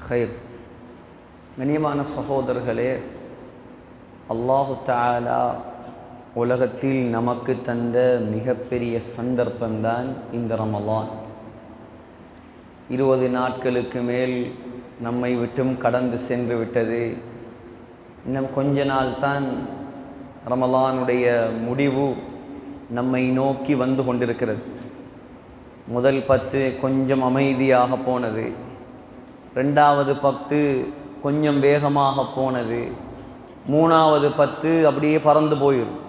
ஹைர். கண்ணியமான சகோதரர்களே, அல்லாஹு தஆலா உலகத்தில் நமக்கு தந்த மிகப்பெரிய சந்தர்ப்பம்தான் இந்த ரமலான். 20 நாட்களுக்கு மேல் நம்மை விட்டும் கடந்து சென்று விட்டது. இன்னும் கொஞ்ச நாள் தான் ரமலானுடைய முடிவு நம்மை நோக்கி வந்து கொண்டிருக்கிறது. முதல் 10 கொஞ்சம் அமைதியாக போனது, 2வது 10 கொஞ்சம் வேகமாக போனது, 3வது 10 அப்படியே பறந்து போயிடும்.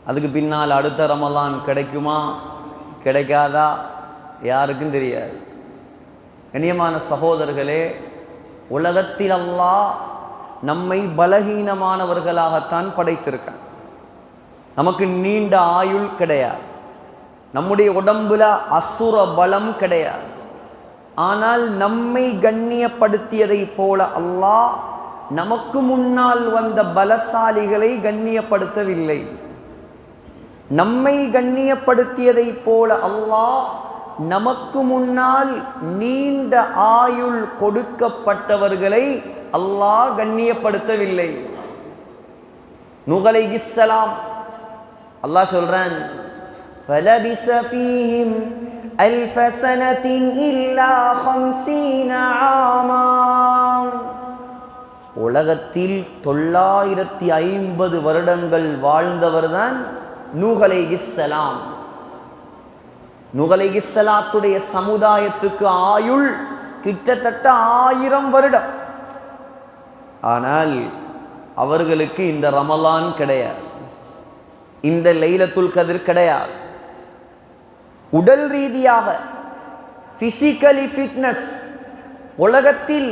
அதுக்கு பின்னால் அடுத்த ரமலான் கிடைக்குமா கிடைக்காதா யாருக்கும் தெரியாது. கண்ணியமான சகோதரர்களே, உலகத்தில் அல்லாஹ் நம்மை பலகீனமானவர்களாகத்தான் படைத்திருக்கான். நமக்கு நீண்ட ஆயுள் கிடையாது, நம்முடைய உடம்புல அசுர பலம் கிடையாது. ஆனால் நம்மை கண்ணியப்படுத்தியதை போல அல்லாஹ் நமக்கு முன்னால் வந்த பலசாலிகளை கண்ணியப்படுத்தவில்லை. நம்மை கண்ணியப்படுத்தியதை போல அல்லாஹ் நமக்கு முன்னால் நீண்ட ஆயுள் கொடுக்கப்பட்டவர்களை அல்லாஹ் கண்ணியப்படுத்தவில்லை. நூஹ் அலைஹிஸ்ஸலாம் அல்லாஹ் சொல்றான், فَلَبِثَ فِيهِمْ أَلْفَ سَنَةٍ إِلَّا 50 عَامًا. உலகத்தில் 950 வருடங்கள் வாழ்ந்தவர்தான் நூஹ் அலைஹிஸ்ஸலாம். நூஹ் அலைஹிஸ்ஸலாத்துடைய சமுதாயத்துக்கு ஆயுள் கிட்டத்தட்ட 1000 வருடம். ஆனால் அவர்களுக்கு இந்த ரமலான் கிடையாது, இந்த லைலத்துல் கத்ர் கிடையாது. உடல் ரீதியாக பிசிக்கலி ஃபிட்னஸ், உலகத்தில்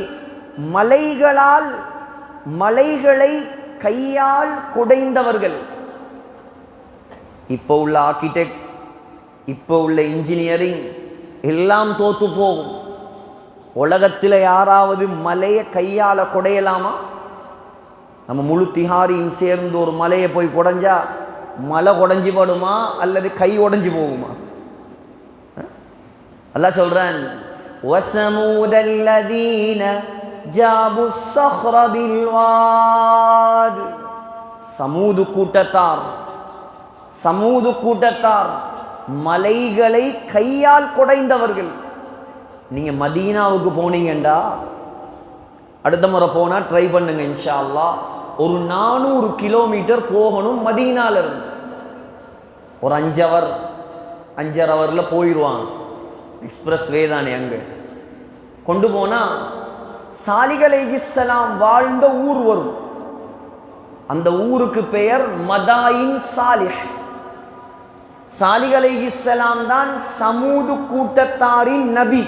மலைகளை கையால் குடைந்தவர்கள், இப்போ உள்ள ஆர்கிடெக்ட், இப்போ உள்ள இன்ஜினியரிங் எல்லாம் தோத்து போகும். உலகத்தில் யாராவது மலையை கையால் குடையலாமா? நம்ம முழு திஹாரியும் சேர்ந்து ஒரு மலையை போய் குடைஞ்சா மலை உடைஞ்சி படுமா அல்லது கை உடைஞ்சி போகுமா? அல்லாஹ் சொல்றான், وَثَمُودَ الَّذِينَ جَابُوا الصَّخْرَ بِالْوَادِ. சமூது கூட்டத்தார் மலைகளை கையால் குடைந்தவர்கள். நீங்க மதீனாவுக்கு போனீங்கண்டா, அடுத்த முறை போனா ட்ரை பண்ணுங்க இன்ஷா அல்லாஹ். ஒரு 400 கிலோமீட்டர் போகணும் மதீனால இருந்து. ஒரு 5 ஹவர்ல போயிடுவாங்க. எக்ஸ்பிரஸ் வே தானே. அங்க கொண்டு போனா சாலிஹ் அலைஹிஸ்ஸலாம் வாழ்ந்த ஊர் வரும். அந்த ஊருக்கு பெயர் மதாயின் சாலிஹ். சாலிஹ் அலைஹிஸ்ஸலாம் தான் சமூது கூட்டத்தாரின் நபி.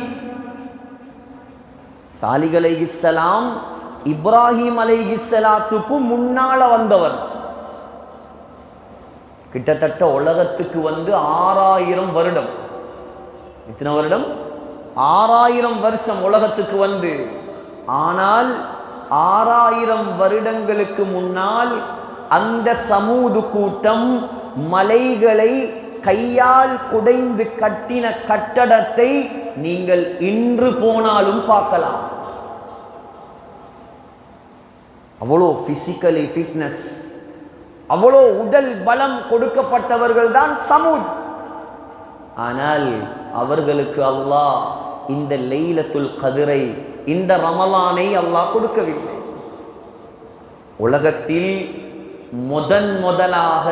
சாலிஹ் அலைஹிஸ்ஸலாம் இப்ராஹிம் அலைஹிஸ்ஸலாத்துக்கு முன்னால வந்தவர். கிட்டத்தட்ட உலகத்துக்கு வந்து 6000 வருடம். எத்தனை வருடம்? 6000 வருஷம் உலகத்துக்கு வந்து. ஆனால் 6000 வருடங்களுக்கு முன்னால் அந்த சமூது கூட்டம் மலைகளை கையால் குடைந்து கட்டின கட்டடத்தை நீங்கள் இன்று போனாலும் பார்க்கலாம். அவ்வளோ பிசிக்கலி ஃபிட்னஸ், அவ்வளோ உடல் பலம் கொடுக்கப்பட்டவர்கள் தான் சமூத். ஆனால் அவர்களுக்கு அல்லாஹ் இந்த லைலத்துல் கத்ரை, இந்த ரமலானை அல்லாஹ் கொடுக்கவில்லை. உலகத்தில் முதன் முதலாக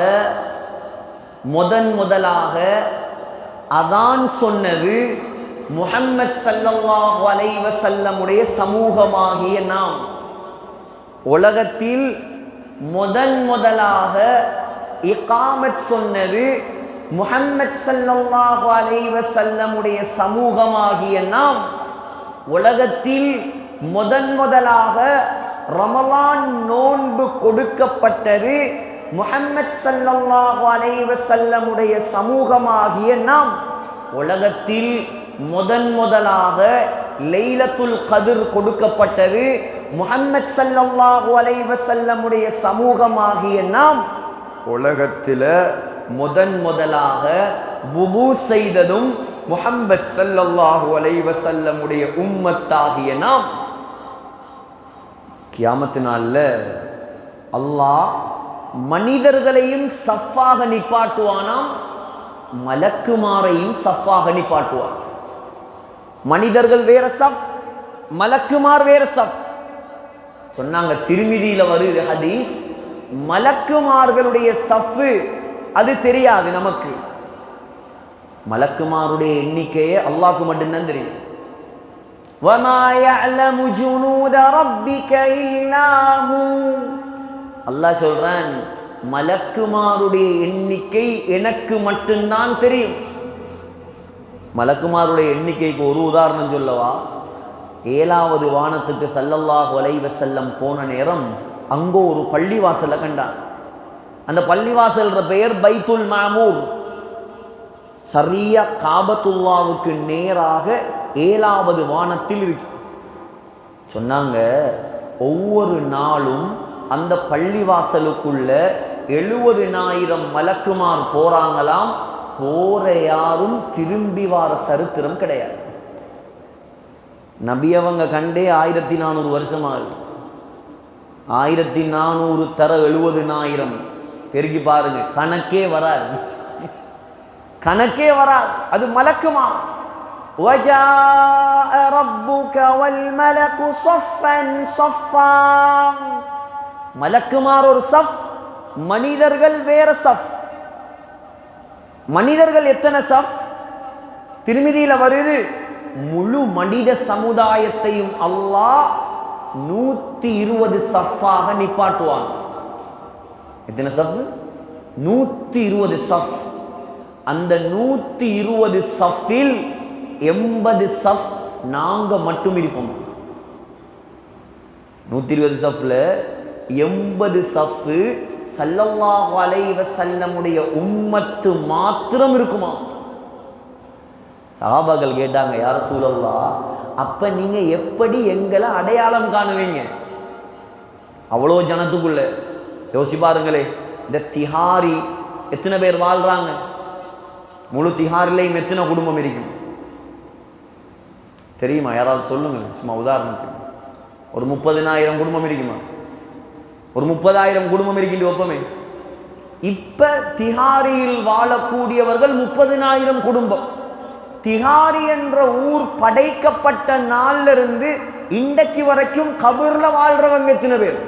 அதான் சொன்னது முஹம்மது ஸல்லல்லாஹு அலைஹி வஸல்லமுடைய சமூகமாகிய நாம். உலகத்தில் முதலாக இகாமத் சொன்னது முஹம்மது ஸல்லல்லாஹு அலைஹி வஸல்லமுடைய சமூகமாகிய நாம். உலகத்தில் முதலாக ரமலான் நோன்பு கொடுக்கப்பட்டது முஹம்மது ஸல்லல்லாஹு அலைஹி வஸல்லமுடைய சமூகமாகிய நாம். உலகத்தில் முதலாக லைலத்துல் கத்ர் கொடுக்கப்பட்டது முஹம்மது ஸல்லல்லாஹு அலைஹி வஸல்லமுடைய சமூகமாகிய நாம். உலகத்தில் முதலாக வுது செய்ததும் முஹம்மது ஸல்லல்லாஹு அலைஹி வஸல்லமுடைய உம்மத்தாகிய நாம். கியாமத்து நாள்ல அல்லாஹ் மனிதர்களையும் சஃப்பாக நிப்பாட்டுவானாம், மலக்குமாரையும் சஃப்பாக நிப்பாட்டுவான். மனிதர்கள் வேற சஃப், மலக்குமார் வேற சஃப். சொன்னாங்க, திருமிதியில வருது ஹதீஸ், மலக்குமார்களுடைய சஃப்பு அது தெரியாது நமக்கு. மலக்குமாருடைய எண்ணிக்கையே அல்லாஹ்க்கு மட்டும்தான் தெரியும். வமா யஅலமு ஜுனூத ரப்பிக இல்லா ஹு. அல்லாஹ் சொல்றான், மலக்குமாருடைய எண்ணிக்கை எனக்கு மட்டும்தான் தெரியும். மலக்குமாருடைய எண்ணிக்கைக்கு ஒரு உதாரணம் சொல்லவா? 7வது வானத்துக்கு ஸல்லல்லாஹு அலைஹி வஸல்லம் போன நேரம் அங்கோ ஒரு பள்ளிவாசலை கண்டான். அந்த பள்ளிவாசல்ற பெயர் பைத்துல் மாமூர். சரியா காபத்துல்லாவுக்கு நேராக 7வது வானத்தில் இருக்கு. சொன்னாங்க, ஒவ்வொரு நாளும் அந்த பள்ளிவாசலுக்குள்ள 70,000 மலக்குமார் போறாங்களாம். போற யாரும் திரும்பி வார சரித்திரம் கிடையாது. நபி அவங்க கண்டே 1400 வருஷமாகுது. 1400 தர 70,000 பெருகி பாருங்க, கணக்கே வராது, கணக்கே வராது. அது மலக்குமா. وَجَاءَ رَبُّكَ وَالْمَلَكُ صَفًّا صَفًّا. மலக்குமார் ஒரு சஃப், மனிதர்கள் வேற சஃப். மனிதர்கள் எத்தனை சஃப்? திருமிதியில வருது, முழு மனித சமுதாயத்தையும் அல்லாஹ் 120 சஃப்பாக நிப்பாட்டுவான். எத்தனை சஃப்? 120 சஃப். அந்த 120 சஃபில் 80 சஃப் நாங்க மட்டும் இருப்போம். 120 சஃப்ல 80 சஃப் ஸல்லல்லாஹு அலைஹி வஸல்லமுடைய உம்மத்து மாத்திரம் இருக்குமா? சஹாபாக்கள் கேட்டாங்க, யா ரசூலல்லாஹ், அப்ப நீங்க எப்படி எங்களை அடையாளம் காணுவீங்க? அவ்வளோ ஜனத்துக்குள்ள யோசி பாருங்களே. இந்த திஹாரி எத்தனை பேர் வாழ்றாங்க? முழு திஹாரிலையும் எத்தனை குடும்பம் இருக்கும் தெரியுமா? யாராவது சொல்லுங்க, சும்மா உதாரணத்துக்கு. ஒரு 30,000 குடும்பம் இருக்குமா? ஒரு 30,000 குடும்பம் இருக்கின்ற ஒப்பமே. இப்ப திஹாரியில் வாழக்கூடியவர்கள் 30,000 குடும்பம். திஹாரி என்ற ஊர் படைக்கப்பட்ட நாள்ல இருந்து இன்றைக்கு வரைக்கும் கபர்ல வாழ்றவங்க எத்தனை பேர்?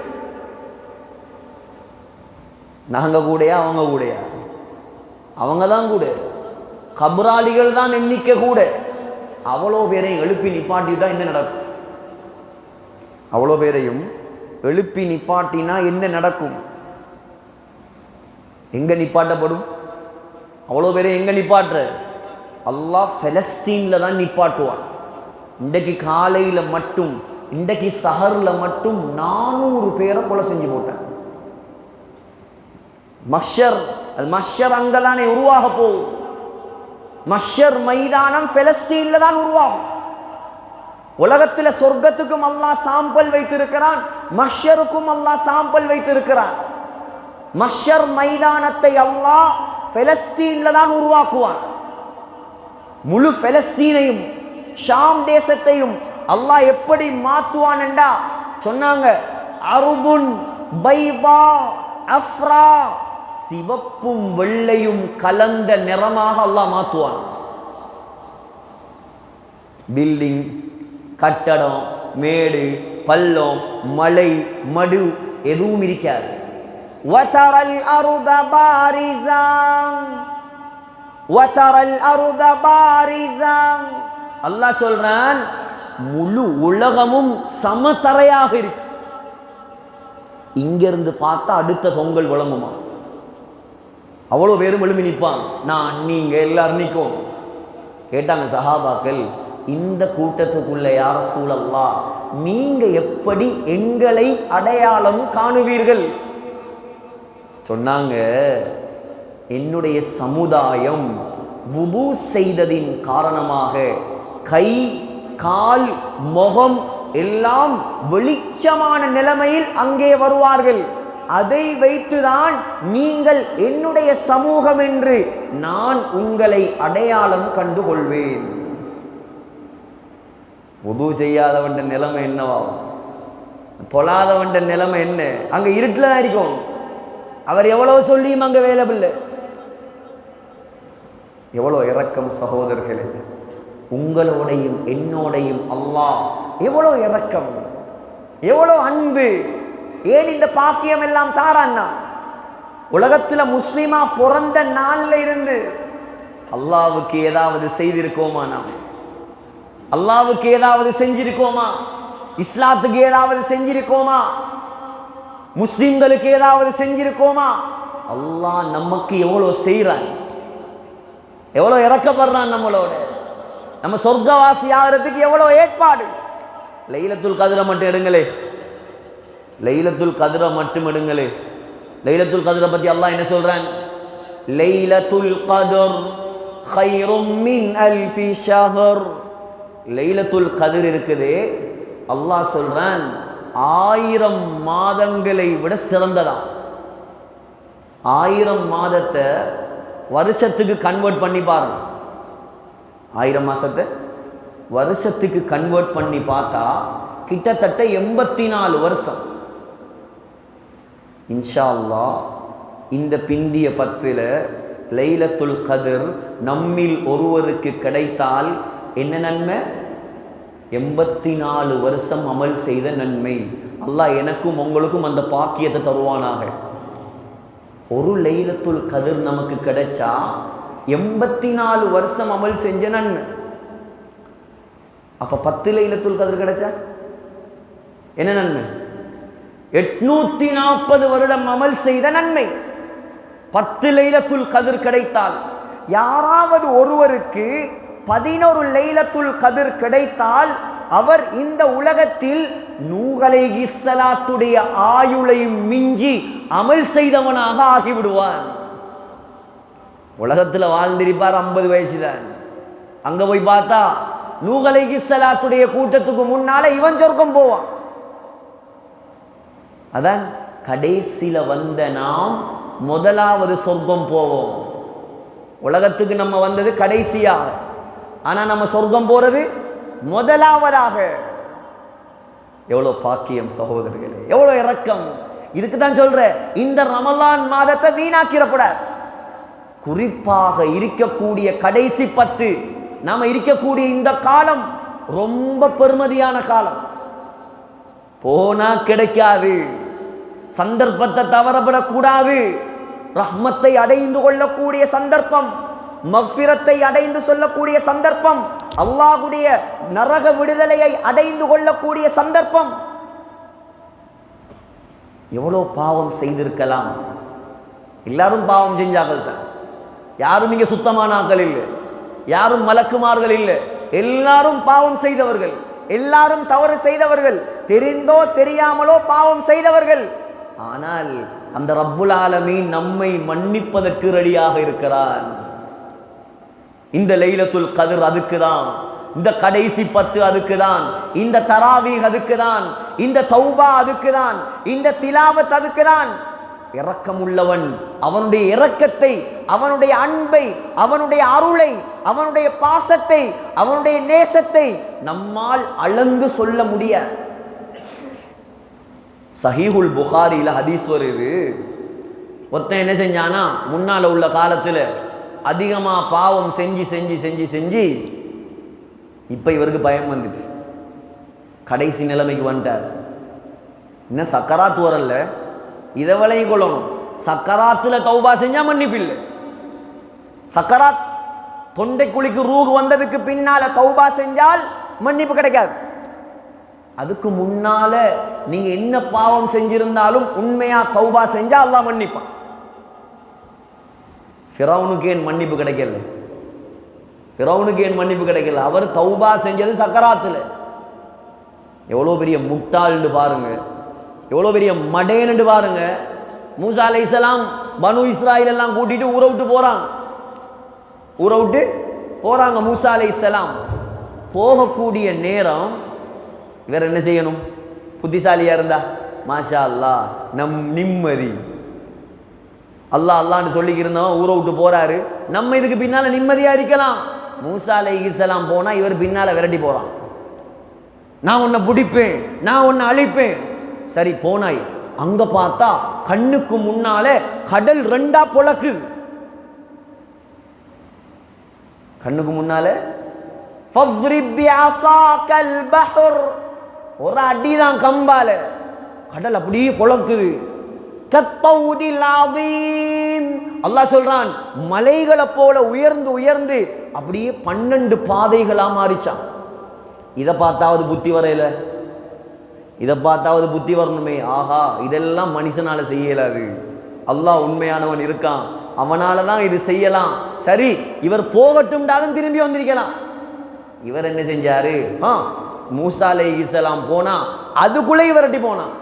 நாங்க கூடயா அவங்க கூடயா? அவங்க தான் கூட. கபராளிகள் தான் எண்ணிக்கை கூட. அவ்வளோ பேரையும் எழுப்பி நிப்பாட்டிட்டா என்ன நடக்கும்? அவ்வளோ பேரையும் எழுப்பி நிப்பாட்டினா என்ன நடக்கும்? எங்க நிப்பாட்டப்படும்? அவ்வளோ பேரை எங்க நிப்பாட்டுற? அல்லாஹ் பலஸ்தீன்ல தான் நிப்பாட்டுவான். இன்றைக்கு காலையில மட்டும், இன்றைக்கு சஹர்ல மட்டும் 400 பேரை கொலை செஞ்சு போட்டேன். மஹ்ஷர், அது மஹ்ஷர் அங்கதானே உருவாக போகும். மஹ்ஷர் மைதானம் பலஸ்தீன்ல தான் உருவாகும். உலகத்துல சொர்க்கத்துக்கும் அல்லாஹ் சாம்பல் வைத்திருக்கிறான், மஹ்ஷருக்கும் அல்லாஹ் சாம்பல் வைத்திருக்கிறான். மஹ்ஷர் மைதானத்தை அல்லாஹ் பலஸ்தீன்ல தான் உருவாக்குவான். முழு பலஸ்தீனையும் ஷாம் தேசத்தையும் அல்லாஹ் எப்படி மாத்துவான் என்றா சொன்னாங்க, அருபுன் பைதா அஃப்ரா, சிவப்பும் வெள்ளையும் கலந்த நிறமாக அல்லாஹ் மாத்துவான். பில்டிங், கட்டடம், மேடு, பள்ளம், மலை, மடு எதுவும் இருக்காது. வதரல் அர்த பாரிஸான், வதரல் அர்த பாரிஸான். அல்லாஹ் சொல்றான், முழு உலகமும் சமதரையாக இருக்கு. இங்கிருந்து பார்த்தா அடுத்த தொங்கல் விளங்குமா? அவ்வளோ பேரும் எழுமி நிற்பான். நான் நீங்க எல்லாரும் நிற்கும். கேட்டாங்க சஹாபாக்கள், இந்த கூட்டத்துக்குள்ள யா ரசூலல்லாஹ், நீங்க எப்படி எங்களை அடையாளம் காணுவீர்கள்? சொன்னாங்க, என்னுடைய சமுதாயம் வுது செய்ததின் காரணமாக கை, கால், முகம் எல்லாம் வெளிச்சமான நிலைமையில் அங்கே வருவார்கள். அதை வைத்துதான் நீங்கள் என்னுடைய சமூகம் என்று நான் உங்களை அடையாளம் கண்டுகொள்வேன். வுது செய்யாதவன் நிலைமை என்னவாகும்? தொழாதவண்ட நிலைமை என்ன? அங்க இருட்டில் தான் இருக்கும். அவர் எவ்வளவு சொல்லியும் அங்க வேலைபில்லை. எவ்வளோ இரக்கம் சகோதரர்களே! உங்களோடையும் என்னோடையும் அல்லாஹ் எவ்வளோ இரக்கம், எவ்வளோ அன்பு! ஏன் இந்த பாக்கியம் எல்லாம் தாரான்னா, உலகத்துல முஸ்லிமா பிறந்த நாள்ல இருந்து அல்லாவுக்கு ஏதாவது செய்திருக்கோமா? நாம் அல்லாவுக்கு ஏதாவது செஞ்சிருக்கோமா? இஸ்லாத்துக்கு ஏதாவது செஞ்சிருக்கோமா? முஸ்லிம்களுக்கு ஏதாவது செஞ்சிருக்கோமா? அல்லாஹ் நமக்கு எவ்வளோ செய்றான், எவ்வளோ இறக்கப்படுறான் நம்மளோட. நம்ம சொர்க்கவாசி ஆகிறதுக்கு எவ்வளோ ஏற்பாடு. லைலத்துல் கத்ர மட்டும் எடுங்களே, லைலத்துல் கத்ர மட்டும் எடுங்களே. லைலத்துல் கத்ர பத்தி அல்லாஹ் என்ன சொல்றான்? லைலத்துல் கத்ர் கைரும் மின் அல்ஃபி ஷஹர். லைலத்துல் கத்ர் இருக்குது, அல்லாஹ் சொல்றான் 1000 மாதங்களை விட சிறந்ததாம். 1000 மாதத்தை வருஷத்துக்கு கன்வெர்ட் பண்ணி பாருங்க. 1000 மாசத்தை வருஷத்துக்கு கன்வெர்ட் பண்ணி பார்த்தா கிட்டத்தட்ட 84 வருஷம். இன்ஷா அல்லாஹ் இந்த பிந்திய 10ல் லைலத்துல் கத்ர் நம்மில் ஒருவருக்கு கிடைத்தால் என்ன நன்மை? 84 வருஷம் அமல் செய்த நன்மை. அல்லாஹ் எனக்கும் உங்களுக்கும் அந்த பாக்கியத்தை தருவானாக. ஒரு லைலத்துல் கத்ர் நமக்கு கிடைச்சா 84 வருஷம் அமல் செஞ்ச நன்மை. அப்ப 10 லைலத்துல் கத்ர் கிடைச்சா என்ன நன்மை? 840 வருடம் அமல் செய்த நன்மை. 10 லைலத்துல் கத்ர் கிடைத்தால், யாராவது ஒருவருக்கு 11 லைலத்துல் கத்ர் கிடைத்தால் அவர் இந்த உலகத்தில் நூஹ் அலைஹிஸ்ஸலாத்துடைய ஆயுளை மிஞ்சி அமல் செய்தவனாக ஆகிவிடுவான். உலகத்தில் வாழ்ந்திருப்பார் 50 வயசு தான். அங்க போய் பார்த்தா நூஹ் அலைஹிஸ்ஸலாத்துடைய கூட்டத்துக்கு முன்னால இவன் சொர்க்கம் போவான். அதான் கடைசியில வந்த நாம் முதலாவது சொர்க்கம் போவோம். உலகத்துக்கு நம்ம வந்தது கடைசியாக, ஆனா நம்ம சொர்க்கம் போறது முதலாவதாக. எவ்வளவு பாக்கியம் சகோதரர்களே, எவ்வளவு இரக்கம்! இதுக்கு தான் சொல்ற, இந்த ரமலான் மாதத்தை வீணாக்கிறப்படாது. குறிப்பாக இருக்கக்கூடிய கடைசி 10, நாம இருக்கக்கூடிய இந்த காலம் ரொம்ப பெருமதியான காலம். போனா கிடைக்காது, சந்தர்ப்பத்தை தவறப்படக்கூடாது. ரஹ்மத்தை அடைந்து கொள்ளக்கூடிய சந்தர்ப்பம், மக்ஃபிரத்தை அடைந்து சொல்லக்கூடிய சந்தர்ப்பம், அல்லாஹ்வுடைய நரக விடுதலையை அடைந்து கொள்ளக்கூடிய சந்தர்ப்பம். எவ்வளோ பாவம் செய்திருக்கலாம். எல்லாரும் பாவம் செஞ்சார்கள் தான். யாரும் இங்கே சுத்தமான ஆக்கள் இல்லை, யாரும் மலக்குமார்கள் இல்லை. எல்லாரும் பாவம் செய்தவர்கள், எல்லாரும் தவறு செய்தவர்கள், தெரிந்தோ தெரியாமலோ பாவம் செய்தவர்கள். ஆனால் அந்த ரப்புல் ஆலமீன் நம்மை மன்னிப்பதற்கு ரெடியாக இருக்கிறான். இந்த லைலத்துல் கத்ர் அதுக்கு தான், இந்த கடைசி 10 அதுக்கு தான், இந்த தராவீஹ் அதுக்கு தான், இந்த தௌபா அதுக்கு தான், இந்த திலாவத் அதுக்கு தான். இரக்கம் உள்ளவன் அவனுடைய இரக்கத்தை, அவனுடைய அன்பை, அவனுடைய அருளை, அவனுடைய பாசத்தை, அவனுடைய நேசத்தை நம்மால் அளந்து சொல்ல முடியாது. சஹீஹுல் புகாரில ஹதீஸ் வருது, ஒருத்தன் என்ன செஞ்சானா, முன்னால உள்ள காலத்துல அதிகமா பாவம் செஞ்சு செஞ்சு செஞ்சு செஞ்சு இப்ப இவருக்கு பயம் வந்துட்டு கடைசி நிலைமைக்கு வந்துட்டார். இன்னும் சக்கராத்து வரல, இதை விலையும் கொள்ளணும். சக்கராத்துல தௌபா செஞ்சா மன்னிப்பு இல்லை. சக்கராத் தொண்டைக்குழிக்கு ரூஹ் வந்ததுக்கு பின்னால தௌபா செஞ்சால் மன்னிப்பு கிடைக்காது. அதுக்கு முன்னால நீங்க என்ன பாவம் செஞ்சிருந்தாலும் உண்மையா தௌபா செஞ்சா அல்லாஹ் மன்னிப்பான். ஃபிரௌனுக்கு ஏன் மன்னிப்பு கிடைக்கல? ஃபிரௌனுக்கு ஏன் மன்னிப்பு கிடைக்கல? அவர் தௌபா செஞ்சது சக்கராத்துல. எவ்வளோ பெரிய முட்டாள்னு பாருங்க, எவ்வளோ பெரிய மடேன்னு பாருங்க. மூசா அலைஹிஸ்ஸலாம் பனு இஸ்ராயில் எல்லாம் கூட்டிட்டு ஊரை விட்டு போறாங்க. ஊரை விட்டு போறாங்க மூசா அலைஹிஸ்ஸலாம். போகக்கூடிய நேரம் இவர் என்ன செய்யணும்? புத்திசாலியா இருந்தா மாஷா அல்லாஹ் நம் நிம்மதி, அல்லாஹ் அல்லான்னு சொல்லிக்கிருந்தவன் ஊரை விட்டு போறாரு, நம்ம இதுக்கு பின்னால நிம்மதியா இருக்கலாம். மூசா அலைஹிஸ்ஸலாம் போனா இவர் பின்னால விரட்டி போறான். நான் உன்னை பிடிப்பேன், நான் உன்னை அழிப்பேன். சரி போனாய், அங்க பார்த்தா கண்ணுக்கு முன்னால கடல் ரெண்டா பொளக்குது. கண்ணுக்கு முன்னால ஒரு அடிதான் கம்பால, கடல் அப்படியே பொளக்குது. அல்லாஹ் சொல்றான், மலைகளை போல உயர்ந்து உயர்ந்து அப்படியே 12 பாதைகளா மாறிச்சான். இதை பார்த்தாவது புத்தி வரையில, இதை பார்த்தாவது புத்தி வரணுமே. ஆஹா, இதெல்லாம் மனுஷனால செய்யலாது, அல்லாஹ் உண்மையானவன் இருக்கான், அவனால தான் இது செய்யலாம். சரி, இவர் போகட்டும்டாலும் திரும்பி வந்திருக்கலாம். இவர் என்ன செஞ்சாரு? மூசா அலைஹிஸ்ஸலாம் போனா அதுக்குள்ளே இவரட்டி போனான்.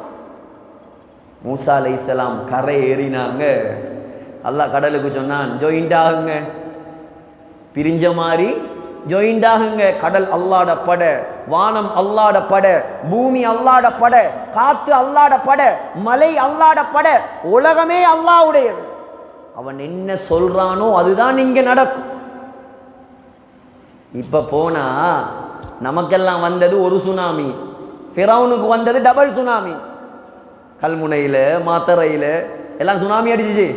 மூசா அலைஹிஸ்ஸலாம் கரை ஏறினாங்க. அல்லாஹ் கடலுக்கு சொன்னான், ஜாயிண்ட் ஆகுங்க, பிரிஞ்ச மாதிரி ஜாயிண்ட் ஆகுங்க. கடல் அல்லாஹ்ட பட, வானம் அல்லாஹ்ட பட, பூமி அல்லாஹ்ட பட, காத்து அல்லாஹ்ட பட, மலை அல்லாஹ்ட பட, உலகமே அல்லாஹ்வுடையது. அவன் என்ன சொல்றானோ அதுதான் இங்க நடக்கும். இப்ப போனா நமக்கெல்லாம் வந்தது ஒரு சுனாமி, ஃபிரௌனுக்கு வந்தது டபுள் சுனாமி. கல்முனையில மாத்தரையில எல்லாம் சுனாமி அடிச்சிச்சு,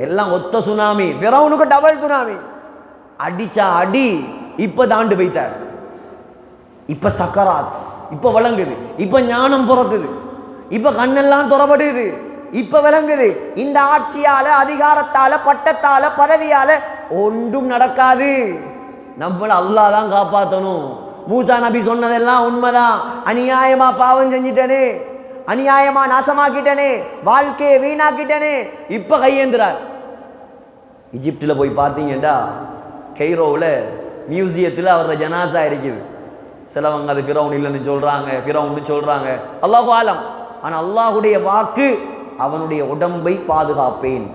எல்லாம் ஒத்த சுனாமி. ஃபிரௌனுக்கு டபுள் சுனாமி அடிச்சா அடி. இப்ப தாண்டு போய்த்தார். இப்ப சக்கராத், இப்ப விளங்குது, இப்ப ஞானம் பிறக்குது, இப்ப கண்ணெல்லாம் துறப்படுது, இப்ப விளங்குது. இந்த ஆட்சியால, அதிகாரத்தால, பட்டத்தால, பதவியால ஒன்றும் நடக்காது. நம்மள அல்லாஹ் தான் காப்பாற்றணும். மூசா நபி சொன்னதெல்லாம் உண்மைதான். அநியாயமா பாவம் செஞ்சிட்டனே, அநியாயமா நாசமாக்கிட்டனே, வாழ்க்கையை வீணாக்கிட்டனே. இப்ப கையேந்திரார். இஜிப்டில் போய் பார்த்தீங்கடா, கைரோவில் மியூசியத்தில் அவரோட ஜனாசா இருக்குது. சிலவங்க அது ஃபிரௌன் இல்லைன்னு சொல்றாங்க, ஃபிரௌன்னு சொல்றாங்க, அல்லாஹு ஆலம். ஆனால் அல்லாஹுடைய வாக்கு, அவனுடைய உடம்பை பாதுகாப்பேன்.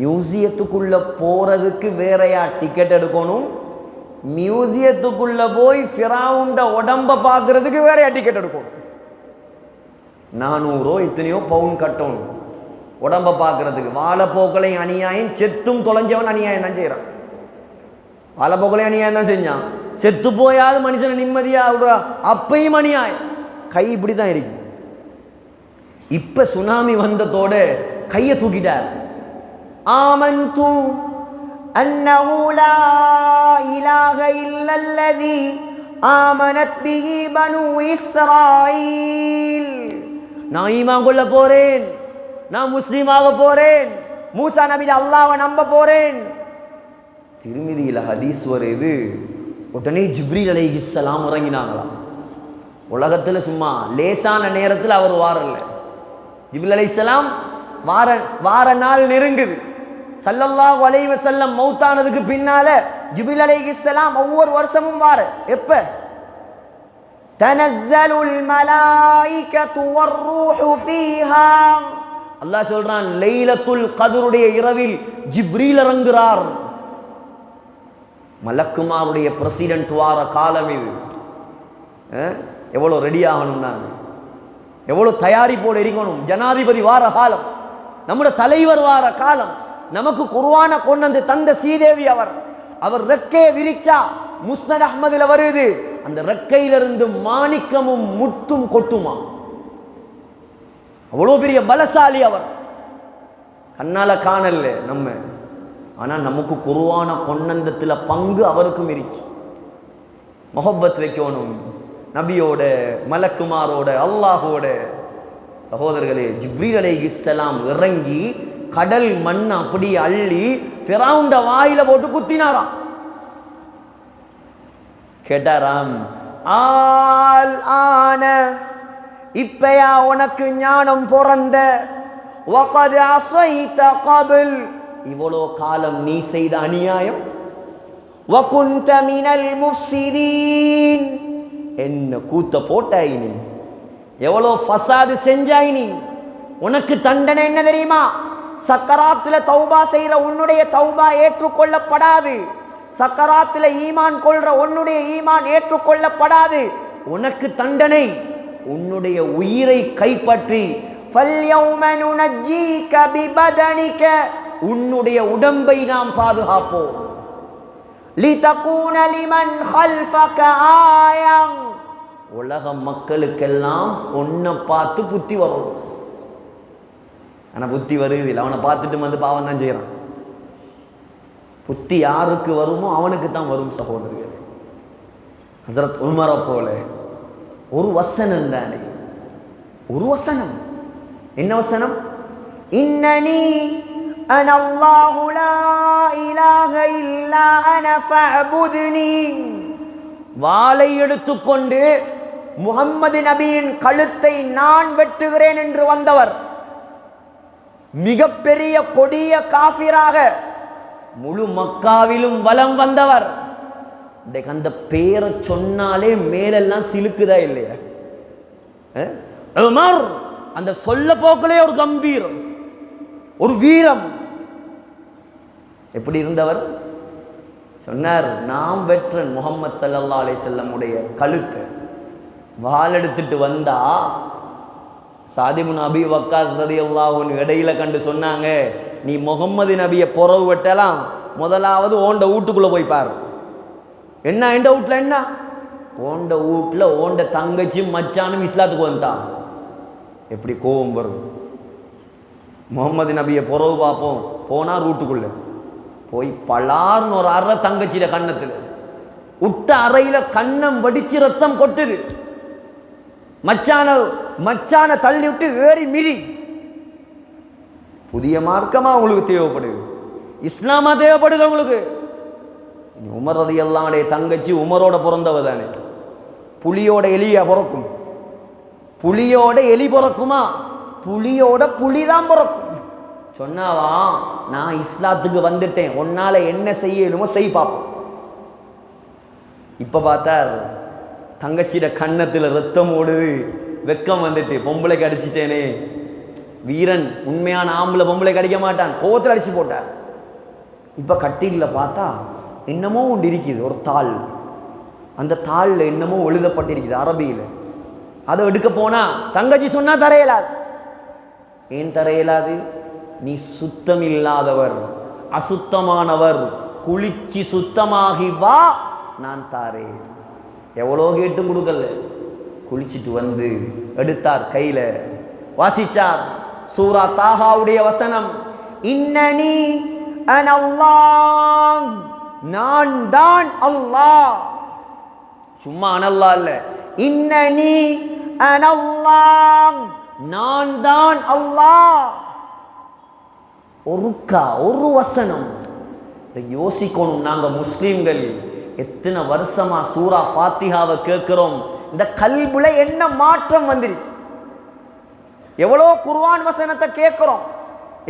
மியூசியத்துக்குள்ள போறதுக்கு வேறையா டிக்கெட் எடுக்கணும், மியூசியத்துக்குள்ள போய் ஃபிரௌன்ட உடம்ப பார்க்கறதுக்கு வேறையா டிக்கெட் எடுக்கணும். 400 எத்தனையோ பவுன் கட்டணும் உடம்ப பார்க்கறதுக்கு. வாழைப்போக்களையும் அநியாயம், செத்தும் தொலைஞ்சவன் அநியாயம் தான் செய்யறான். வாழைப்போக்களையும் அநியாயம் தான் செஞ்சான், செத்து போயாவது மனுஷனை நிம்மதியா விடுறா, அப்பையும் அநியாயம். கை இப்படி தான் இருக்கு. இப்ப சுனாமி வந்ததோட கையை தூக்கிட்டார். ஆமன்து அன்னஹு லா இலாஹ இல்லல்லதி ஆமனத் பிஹி பனு இஸ்ராயீல். நான் ஈமான் கொள்ள போறேன், நான் முஸ்லீமாக போறேன், மூசா நபி அல்லாஹ்வை நம்ப போறேன். திருமிதியில ஹதீஸ் வருது, உடனே ஜிப்ரீல் அலைஹிஸ்ஸலாம் இறங்கினாங்களாம். உலகத்துல சும்மா லேசான நேரத்தில் அவர் வாரல்ல. ஜிப்ரீல் அலைஹிஸ்ஸலாம் வார நாள் நெருங்குது. ஸல்லல்லாஹு அலைஹி வஸல்லம் மௌத்தானதுக்கு பின்னால ஜிப்ரீல் அலைஹிஸ்ஸலாம் ஒவ்வொரு வருஷமும் வார. எப்ப? தனஸ்ஸலுல் மலாயிகத்து வர்ரூஹு ஃபீஹா. அல்லாஹ் சொல்றான், லைலத்துல் கத்ருடைய இரவில் ஜிப்ரீல் இறங்குறார். மலக்குமாருடைய பிரசிடென்ட் வார காலம் இது. எவ்வளோ ரெடி ஆகணும், நாங்கள் எவ்வளோ தயாரிப்போடு இருக்கணும். ஜனாதிபதி வார காலம், நம்முடைய தலைவர் வார காலம். நமக்கு குர்ஆன கொண்டு வந்து தந்த ஸ்ரீதேவி அவர் ரெக்கையை விரிச்சா முஸ்னத் அஹ்மதுல வருது, அந்த ரெக்கையிலிருந்து மாணிக்கமும் முத்தும் கொட்டுமா. அவ்வளோ பெரிய பலசாலி அவர். கண்ணால காணல நம்ம, ஆனா நமக்கு குர்ஆன கொண்டந்தத்தில் பங்கு அவருக்கும் இருக்கு. முஹப்பத் வைக்கணும் நபியோட, மலக்குமாரோட, அல்லாஹோட. சகோதரர்களே, ஜிப்ரீல் அலைஹிஸ்ஸலாம் இறங்கி கடல் மண் அப்படி அள்ளி ஃபிரௌன்ட வாயில போட்டு குத்தினாராம். கேட்டாராம், ஆல் ஆன, இப்பயா உனக்கு ஞானம் பிறந்த, வகத் அஸைத கபில், இவ்வளோ காலம் நீ செய்த அநியாயம், வகுன்த மினல் முஃப்ஸிதீன், என்ன கூத்த போட்டாய் நீ, எவ்வளோ ஃபசாது செஞ்சாய் நீ. உனக்கு தண்டனை என்ன தெரியுமா? சக்கராத்துல தௌபா செய்யற உன்னுடைய தௌபா ஏற்றுக்கொள்ளப்படாது. சக்கராத்துல ஈமான் கொள்ற உன்னுடைய ஈமான் ஏற்றுக்கொள்ளப்படாது. உனக்கு தண்டனை, உன்னுடைய உயிரை கைப்பற்றி, ஃபல்யௌம நுனஜ்ஜீக பிபதனிக, உன்னுடைய உடம்பை நாம் பாதுகாப்போம். லிதகூன லிமன் ஹல்ஃபக ஆயா, உலக மக்களுக்கெல்லாம் ஒன்றை பார்த்து புத்தி வரும். ஆனால் புத்தி வருது இல்லை, அவனை பார்த்துட்டு வந்து பாவம் தான் செய்கிறான். புத்தி யாருக்கு வருமோ அவனுக்கு தான் வரும் சகோதரர்கள். ஹஸரத் உமரை போல ஒரு வசனம் தானே, ஒரு வசனம். என்ன வசனம்? இன்னனி அனல்லாஹு லா இலாஹ இல்லா அன ஃபஅபுத்னி. வாளை எடுத்துக்கொண்டு முஹம்மது நபியின் கழுத்தை நான் வெட்டுகிறேன் என்று வந்தவர், மிகப்பெரிய கொடிய காஃபிராக முழு மக்காவிலும் வலம் வந்தவர். அந்த பேரை சொன்னாலே மேலெல்லாம் சிலுக்குதா இல்லையா? உமர் அந்த சொல்ல போக்கிலே ஒரு கம்பீரம், ஒரு வீரம். எப்படி இருந்தவர்? சொன்னார், நாம் வெற்றன் முஹம்மது ஸல்லல்லாஹு அலைஹி வஸல்லம் உடைய கழுத்தை. வாள் எடுத்துட்டு வந்தா சாத் இப்னு அபீ வக்காஸ் ரலியல்லாஹு அன்ஹு இடையில கண்டு சொன்னாங்க, நீ முகம்மது நபியை புறவு வெட்டலாம், முதலாவது ஓண்ட வீட்டுக்குள்ள போய் பாரு. என்ன எந்த வீட்டுல? என்ன ஓண்ட வீட்டுல ஓண்ட தங்கச்சி மச்சானும் இஸ்லாத்துக்கு வந்துட்டான். எப்படி கோபம் வரும்? முகம்மது நபியை புறவு பார்ப்போம், போனா ரூட்டுக்குள்ள போய் பலார்னு ஒரு அறை தங்கச்சியில கண்ணத்துல விட்ட அறையில கண்ணம் வடிச்சு ரத்தம் கொட்டுது. மச்சான தள்ளி விட்டு ஏறி மிரி. புதிய மார்க்கமா உங்களுக்கு தேவைப்படுது, இஸ்லாமா தேவைப்படுது உங்களுக்கு. உமர் ரலியல்லாஹு அன்ஹு தங்கச்சி உமரோட பிறந்தவ தானே. புலியோட எலியா பிறக்கும்? புலியோட எலி பிறக்குமா? புலியோட புலிதான் பிறக்கும். சொன்னாவா, நான் இஸ்லாத்துக்கு வந்துட்டேன், உன்னால என்ன செய்யணுமோ செய் பார்ப்போம். இப்ப பார்த்தார் தங்கச்சியிட கன்னத்துல ரத்தம் ஓடுது, வெக்கம் வந்துட்டு, பொம்பளைக்கு அடிச்சிட்டேனே. வீரன் உண்மையான ஆம்பளை பொம்பளைக்கு அடிக்க மாட்டான், கோவத்தில் அடிச்சு போட்டார். இப்ப கட்டில பார்த்தா என்னமோ ஒன்று இருக்குது, ஒரு தாள். அந்த தாளில் என்னமோ எழுதப்பட்டிருக்குது அரபியில. அதை எடுக்க போனா தங்கச்சி சொன்னா தரையலாது. ஏன் தரையலாது? நீ சுத்தம் இல்லாதவர், அசுத்தமானவர், குளிச்சு சுத்தமாகி வா, நான் தாரேன். எவ்வளோ கேட்டும் கொடுக்கல. குளிச்சுட்டு வந்து எடுத்தார், கையில வாசிச்சார் சூரா தாஹாவுடைய வசனம், இன்னனி அனல்லாஹ், நான் தான் அல்லாஹ். சும்மா அனல்லாஹ் இல்ல, இன்னனி அனல்லாஹ், நான் தான் அல்லாஹ். ஒரு வசனம். யோசிக்கணும், நாங்க முஸ்லிம்கள் எத்தனை வருஷமா சூரா ஃபாத்திஹாவை கேட்கிறோம். இந்த கல்புல என்ன மாற்றம் வந்துருக்கு? எவ்வளோ குர்ஆன் வசனத்தை கேட்கிறோம்,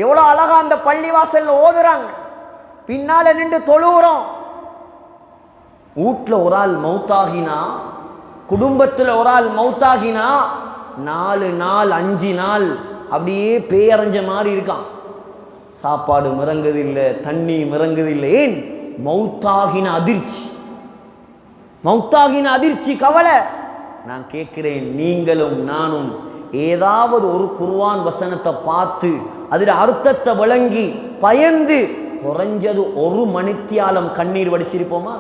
எவ்வளோ அழகா அந்த பள்ளிவாசல்ல ஓதுறாங்க, பின்னால நின்று தொழுகிறோம். வீட்டில் ஒரு ஆள் மௌத்தாகினா, குடும்பத்தில் ஒரு ஆள் மௌத்தாகினா 4 நாள் 5 நாள் அப்படியே பேயறைஞ்ச மாதிரி இருக்கான். சாப்பாடு மிறங்குதில்லை, தண்ணி மிறங்குதில்லை. ஏன்? மௌத்தாகின அதிர்ச்சி, மௌத்தாகின அதிர்ச்சி, கவலை. நான் கேட்கிறேன், நீங்களும் நானும் ஏதாவது ஒரு குர்ஆன் வசனத்தை பார்த்து அதில் அர்த்தத்தை விளங்கி பயந்து குறைஞ்சது ஒரு மணித்தியாலம் கண்ணீர் வடிச்சிருப்போமா?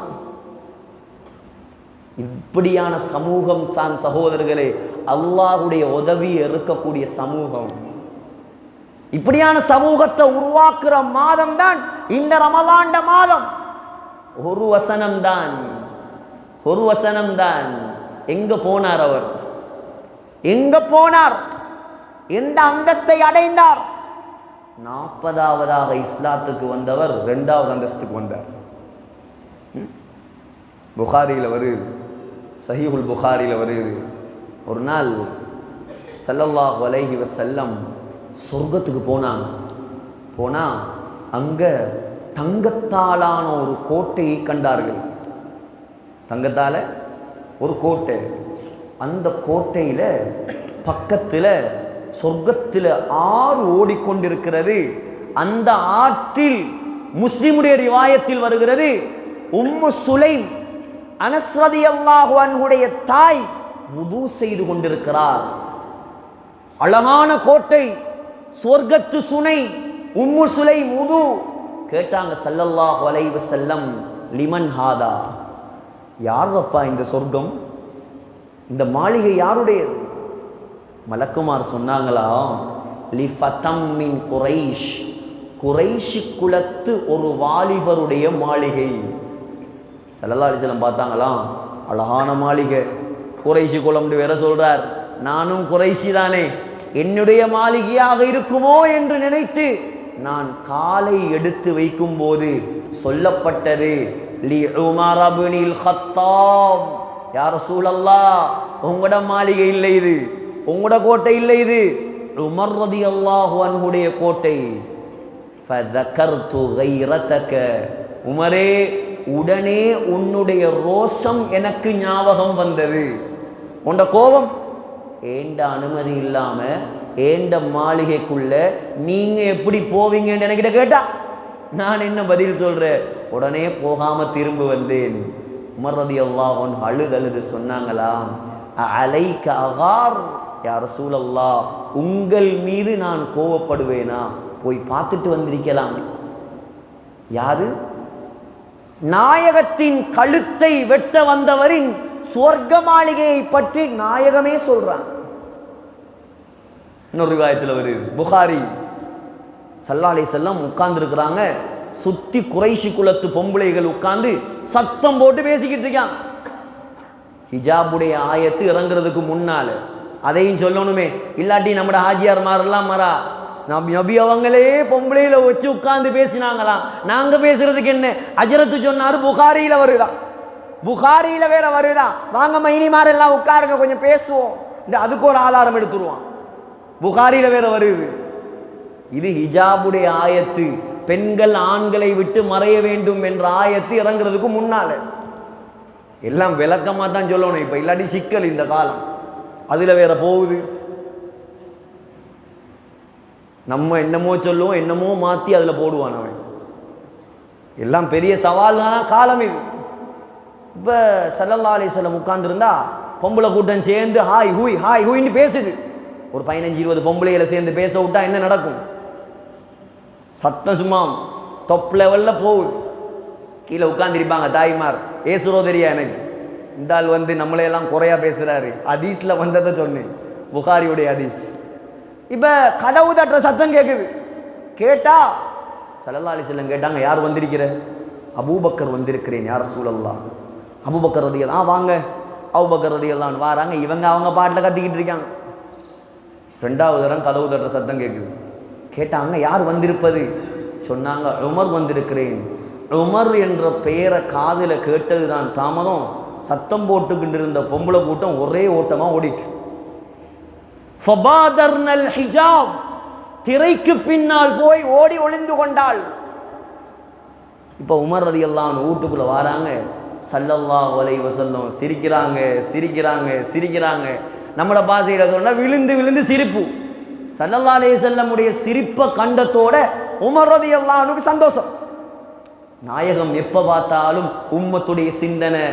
இப்படியான சமூகம் தான் சகோதரர்களே அல்லாஹ்வுடைய உதவி இருக்கக்கூடிய சமூகம். இப்படியான சமூகத்தை உருவாக்குற மாதம் தான் இந்த ரமலான் மாதம். ஒரு வசனம் தான், ஒரு வசனம் தான். எங்க போனார் அவர்? எங்க போனார்? எந்த அந்தஸ்தை அடைந்தார்? 40வதாக இஸ்லாத்துக்கு வந்தவர் 2வது அந்தஸ்துக்கு வந்தார். புகாரியில் வருது, சஹீஹுல் புகாரியில் வருது, ஒரு நாள் ஸல்லல்லாஹு அலைஹி வஸல்லம் சொர்க்கத்துக்கு போனாங்க. போனா அங்க தங்கத்தாலான ஒரு கோட்டையை கண்டார்கள். தங்கத்தால ஒரு கோட்டை. அந்த கோட்டையில பக்கத்துல சொர்க்கத்தில் ஆறு ஓடிக்கொண்டிருக்கிறது. அந்த ஆற்றில் முஸ்லிமுடைய ரிவாயத்தில் வருகிறது, உம்மு சுலைம் அனஸ் ரலியல்லாஹு அன்ஹுடைய தாய் வுது செய்து கொண்டிருக்கிறார். அழகான கோட்டை, சொர்க்கத்து சுனை, உம்மு சுலைம் வுது. கேட்டாங்க ஸல்லல்லாஹு அலைஹி வஸல்லம், லிமன் ஹாதா, யாரப்பா இந்த சொர்க்கம்? இந்த மாளிகை யாருடையது? மலக்குமார் சொன்னாங்களா, லிஃபதம் மின் குரைஷ், குரைஷ் குலத்து ஒரு வாலிபருடைய மாளிகை. ஸல்லல்லாஹு அலைஹி வஸல்லம் பார்த்தாங்களாம், அழகான மாளிகை, குரைஷி குலம்னு வேற சொல்றார். நானும் குரைஷி தானே, என்னுடைய மாளிகையாக இருக்குமோ என்று நினைத்து நான் காலை எடுத்து வைக்கும் போது சொல்லப்பட்டது, லி உமர் இப்னுல் கத்தாப், யா ரசூலல்லாஹ், உங்களோட மாளிகை இல்லை இது, உங்களோட கோட்டை இல்லை இது, உமர் ரலியல்லாஹு அன்ஹுடைய கோட்டை. ஃபதகர்து கைரதக, உமரே, உடனே உன்னுடைய ரோஷம் எனக்கு ஞாபகம் வந்தது. உண்ட கோபம், ஏண்ட அனுமதி இல்லாம ஏண்ட மாளிகைக்குள்ள நீங்க எப்படி போவீங்கன்னு என்கிட்ட கேட்டா நான் என்ன பதில் சொல்றேன்? உடனே போகாம திரும்ப வந்தேன். உமர் ரலியல்லாஹு அன்ஹு அழுது சொன்னாங்களா, அலைக அகார் யா ரசூலல்லாஹ், உங்கள் மீது நான் கோவப்படுவேனா? போய் பார்த்துட்டு வந்திருக்கலாம். யாரு? நாயகத்தின் கழுத்தை வெட்ட வந்தவரின் சுவர்க்க மாளிகையை பற்றி நாயகமே சொல்றான். இன்னொரு ரிவாயத்தில் வருது, புகாரி, ஸல்லல்லாஹு அலைஹி வஸல்லம் உட்கார்ந்து இருக்கிறாங்க, சுத்தி குறைஷி குலத்து பொம்பளைகள் உட்கார்ந்து சத்தம் போட்டு பேசிக்கிட்டு இருக்காங்க. ஹிஜாபுடைய ஆயத்து இறங்குறதுக்கு முன்னால அதையும் சொல்லணுமே, இல்லாட்டி நம்மட ஹாஜியார் மாரெல்லாம் மரா நபி அவங்களே பொம்பளையில வச்சு உட்கார்ந்து பேசினாங்களாம். நாங்க பேசுறதுக்கு என்ன? அஜரத்து சொன்னாரு, புகாரியில வருதான், புகாரியில வேற வருதான், வாங்க மைனிமாரெல்லாம் உட்காருங்க கொஞ்சம் பேசுவோம், இந்த அதுக்கு ஒரு ஆதாரம் எடுத்துருவான். புகாரியில வேற வருது. இது ஹிஜாபுடைய ஆயத்து, பெண்கள் ஆண்களை விட்டு மறைய வேண்டும் என்ற ஆயத்து இறங்குறதுக்கு முன்னால. எல்லாம் விளக்கமா தான் சொல்லணும் இப்ப, இல்லாட்டி சிக்கல் இந்த காலம். அதுல வேற போகுது, நம்ம என்னமோ சொல்லுவோம், என்னமோ மாத்தி அதுல போடுவான் அவன். எல்லாம் பெரிய சவாலான காலம் இது. இப்ப ஸல்லல்லாஹு அலைஹி வஸல்லம் உட்கார்ந்து இருந்தா பொம்பளை கூட்டம் சேர்ந்து ஹாய் ஹூய் ஹாய் ஹூய்ன்னு பேசுது. ஒரு 15-20 பொம்பளைகளை சேர்ந்து பேச விட்டா என்ன நடக்கும்? சத்தம் சும்மா டொப் லெவல்ல போகுது. கீழே உட்கார்ந்துருப்பாங்க தாய்மார், ஏசுரோ தெரியா எனக்கு, இந்த ஆள் வந்து நம்மளையெல்லாம் குறையா பேசுறாரு. ஹதீஸ்ல வந்ததை சொன்னேன், புகாரியுடைய ஹதீஸ். இப்ப கதவு தட்டுற சத்தம் கேட்குது. கேட்டா ஸல்லல்லாஹு அலைஹி வஸல்லம் கேட்டாங்க, யார் வந்திருக்கிற? அபூபக்கர் வந்திருக்கிறேன் யா ரசூலல்லாஹ். அபூபக்கர் ரலியல்லாஹு, வாங்க. அபூபக்கர் ரலியல்லாஹு வராங்க. இவங்க அவங்க பாட்டில் கத்திக்கிட்டு இருக்காங்க. 2வது தரம் கதவு தட்டுற சத்தம் கேட்குது. கேட்டாங்க, யார் வந்திருப்பது? சொன்னாங்க, உமர் வந்திருக்கிறேன். உமர் என்ற பெயரை காதில் கேட்டது தான் தாமதம், சத்தம் போட்டுக்கிட்டு இருந்த பொம்பளை கூட்டம் ஒரே ஓட்டமா ஓடிட்டு. ஃபபாதர்னல் ஹிஜாப், திரைக்கு பின்னால் போய் ஓடி ஒளிந்து கொண்டாள். இப்ப உமர் ரலியல்லாஹு அன்ஹு வீட்டுக்குள்ள வராங்க. ஸல்லல்லாஹு அலைஹி வஸல்லம் சிரிக்கிறாங்க சிரிக்கிறாங்க சிரிக்கிறாங்க. நம்மளோட பாசையில சொன்னா விழுந்து விழுந்து சிரிப்பு. ஸல்லல்லாஹு அலைஹி வஸல்லமுடைய சிரிப்பை கண்டத்தோட உமர் ரலியல்லாஹு அன்ஹுக்கு சந்தோஷம். நாயகம் எப்ப பார்த்தாலும் உம்மத்துடைய சிந்தனை,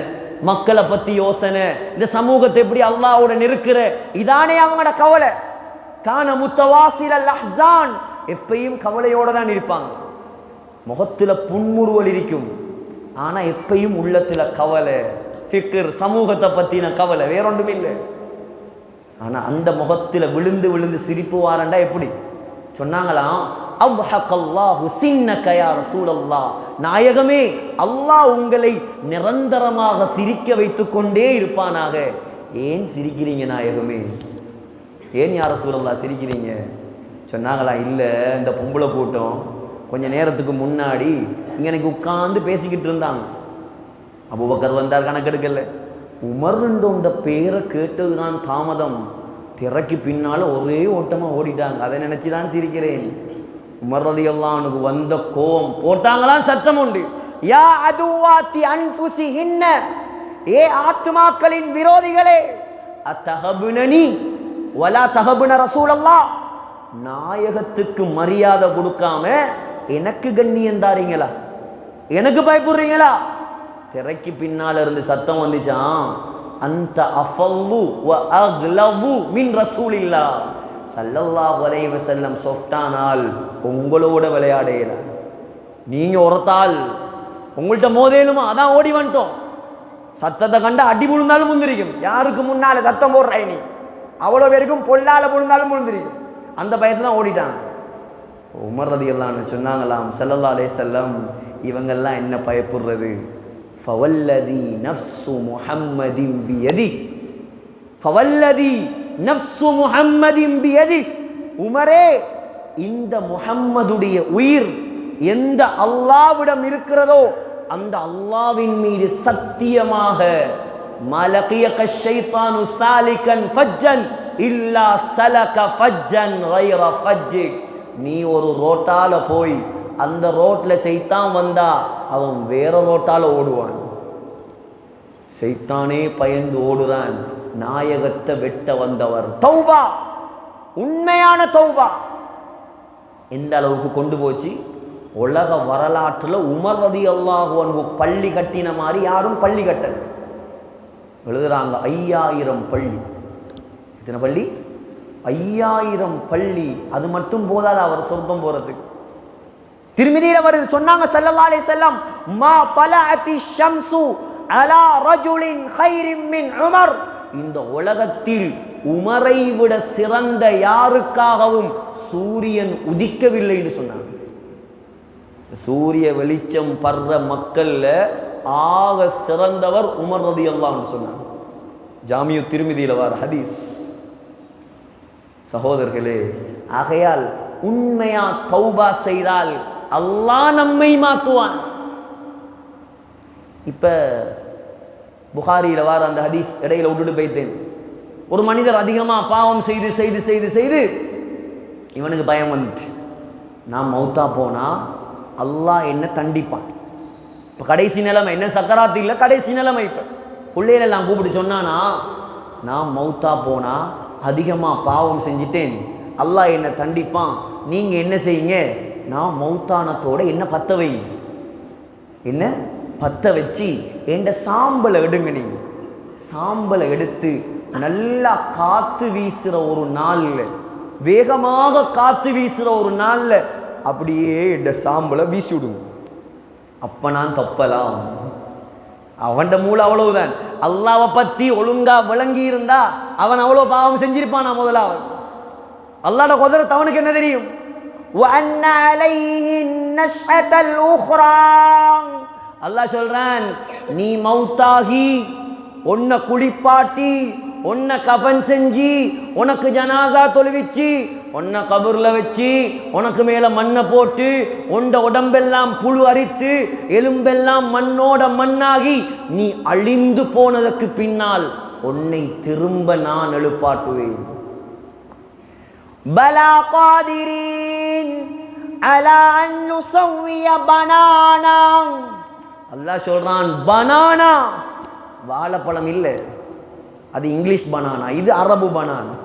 மக்களை பத்தி யோசனை, இந்த சமூகத்தை எப்படி அல்லாஹ்வோட நெருக்கிற, இதானே அவங்களோட கவலை. கான முத்தவாசில் அஹ்ஸான், எப்பயும் கவலையோட தான் இருப்பாங்க. முகத்துல புன்முறுவல் இருக்கும், ஆனா எப்பயும் உள்ளத்துல கவலை, ஃபிக்ர், சமூகத்தை பத்தின கவலை, வேறொன்றும் இல்லை. ஆனா அந்த முகத்துல விழுந்து விழுந்து சிரிப்பு வாரண்டா எப்படி? சொன்னாங்களாம், அவ்ஹகல்லாஹு சின்னக யா ரசூலல்லாஹ், நாயகமே, அல்லாஹ் உங்களை நிரந்தரமாக சிரிக்க வைத்துக் கொண்டே இருப்பானாக. ஏன் சிரிக்கிறீங்க நாயகமே? ஏன் யா ரசூலல்லாஹ் சிரிக்கிறீங்க? சொன்னாங்களா, இல்லை, இந்த பொம்பளை கூட்டம் கொஞ்ச நேரத்துக்கு முன்னாடி இங்க எனக்கு உட்கார்ந்து பேசிக்கிட்டு இருந்தாங்க. அபூபக்கர் வந்தார், கணக்கெடுக்கல. உமர்ன்ற இந்த பேரை கேட்டதுதான் தாமதம், திரைக்கு பின்னால ஒரே ஓட்டமா ஓடிட்டாங்க. அதை நினைச்சுதான் சிரிக்கிறேன். உமர் ரலியல்லாஹு அன்ஹு வந்த கோபம் போட்டாங்களாம் சத்தம் உண்டு. யா அதுவாத்தி அன்ஃபுஸிஹின்ன, ஏ ஆத்மாக்களின் விரோதிகளே, அத்தஹபுனனி வலா தஹபுன ரசூலல்லாஹ், நாயகத்துக்கு மரியாதை கொடுக்காம எனக்கு கண்ணியம் தாரீங்களா? எனக்கு பயப்படுறீங்களா? திரைக்கு பின்னால இருந்து சத்தம் வந்துச்சான், அந்த அஃபல்லு வ அக்லவு மின் ரசூலில்லாஹ் ஸல்லல்லாஹு அலைஹி வஸல்லம் சொஃப்டானால் உங்களோட விளையாடையில, நீங்க ஒருத்தால் உங்கள்கிட்ட மோதேலுமா, அதான் ஓடி வந்துட்டோம். சத்தத்தை கண்டு அடி விழுந்தாலும் முந்திரிக்கும். யாருக்கு முன்னால சத்தம் போடுறாய் நீ, அவ்வளோ பேருக்கும் பொல்லால விழுந்தாலும் முழுந்திரிக்கும். அந்த பயத்தில் தான் ஓடிட்டான். உமர் ரலியல்லாஹு சொன்னாங்களாம், ஸல்லல்லாஹு அலைஹி வஸல்லம், இவங்கெல்லாம் என்ன பயப்படுறது? ஃபவல்லதி நஃப்ஸு முஹம்மதின் பியதி, ஃபவல்லதி நஃப்ஸு முஹம்மதின் பியதி. உமரே, இந்த முஹம்மதுடைய உயிர் எந்த அல்லாஹ்விடம் இருக்கிறதோ அந்த அல்லாஹ்வின் மீது சத்தியமாக, மலகியக ஷைத்தானு சாலிகன் ஃபஜ்ஜன் இல்லா சலக ஃபஜ்ஜன் கைர ஃபஜ்ஜிக். நீ ஒரு ரோட்டால போய் அந்த ரோட்ல சைத்தான் வந்தா அவன் வேற ரோட்டால ஓடுவான். சைத்தானே பயந்து ஓடுறான். நாயகத்தை வெட்ட வந்தவர் தௌபா, உண்மையான தௌபா எந்த அளவுக்கு கொண்டு போச்சு? உலக வரலாற்றில் உமர் ரலியல்லாஹு அன்ஹு பள்ளி கட்டின மாதிரி யாரும் பள்ளி கட்டல. எழுதுறாங்க 5000 பள்ளி. எத்தனை பள்ளி? 5000 பள்ளி. அது மட்டும் போதாது அவர் சொர்க்கம் போறதுக்கு. திருமதியில வருது, சொன்னாங்க ஸல்லல்லாஹு அலைஹி வஸல்லம், மா தலஅத்தி ஷம்சு அலா ரஜுலின் கைரின் மின் உமர். இந்த உலகத்தில் உமரை விட சிறந்த யாருக்காகவும் சூரியன் உதிக்கவில்லை என்று சொன்னாங்க. சூரிய வெளிச்சம் படுற மக்கள்ல ஆக சிறந்தவர் உமர் ரலியல்லாஹு அன்ஹு சொன்னாங்க. ஜாமியு திருமிதியில வர ஹதீஸ். சகோதரர்களே, ஆகையால் உண்மையா தௌபா செய்தால் அல்லாஹ் நம்மை மாற்றுவான். இப்ப புகாரியில வர அந்த ஹதீஸ் இடையில விட்டுட்டு போய்த்தேன். ஒரு மனிதர் அதிகமா பாவம் செய்து செய்து செய்து செய்து இவனுக்கு பயம் வந்துட்டு, நான் மௌத்தா போனா அல்லாஹ் என்ன தண்டிப்பான். இப்போ கடைசி நிலைமை என்ன, சக்கராத்து இல்லை, கடைசி நிலைமை. இப்போ பிள்ளைகளெல்லாம் கூப்பிட்டு சொன்னானா, நான் மௌத்தா போனா அதிகமாக பாவம் செஞ்சிட்டேன், அல்லாஹ் என்ன தண்டிப்பான். நீங்கள் என்ன செய்யுங்க, நான் மௌத்தானத்தோட என்ன பற்ற வைங்க, என்ன பற்ற வச்சு என்ற சாம்பலை எடுங்க. நீங்கள் சாம்பலை எடுத்து நல்லா காற்று வீசுகிற ஒரு நாளில், வேகமாக காற்று வீசுகிற ஒரு நாளில் அப்படியே என்ற சாம்பலை வீசி விடுங்க. அப்போ நான் தப்பலாம். அவன் மூளை அவ்வளவுதான். அல்லாவை பற்றி ஒழுங்கா விளங்கி இருந்தா அவன் அவ்வளோ பாவம் செஞ்சிருப்பான். முதலாவது அல்லாஹ்வோட குதிரத் அவனுக்கு என்ன தெரியும்? அல்லாஹ் சொல்றான், நீ மௌத்தாகி உன்னை குளிப்பாட்டி உன்னை கஃன் செஞ்சு உனக்கு ஜனாசா தொழுவிச்சு உன்னை கபூர்ல வச்சு உனக்கு மேல மண்ணை போட்டு உண்ட உடம்பெல்லாம் புழு அரித்து எலும்பெல்லாம் மண்ணோட மண்ணாகி நீ அழிந்து போனதற்கு பின்னால் உன்னை திரும்ப நான் எழுப்பாட்டுவேன். பலா காதிரீன் அலா அன் நுஸவ்விய பனானா. அல்லாஹ் சொல்றான், பனானா வாழைப்பழம் இல்லை, அது இங்கிலீஷ் பனானா, இது அரபு பனானா.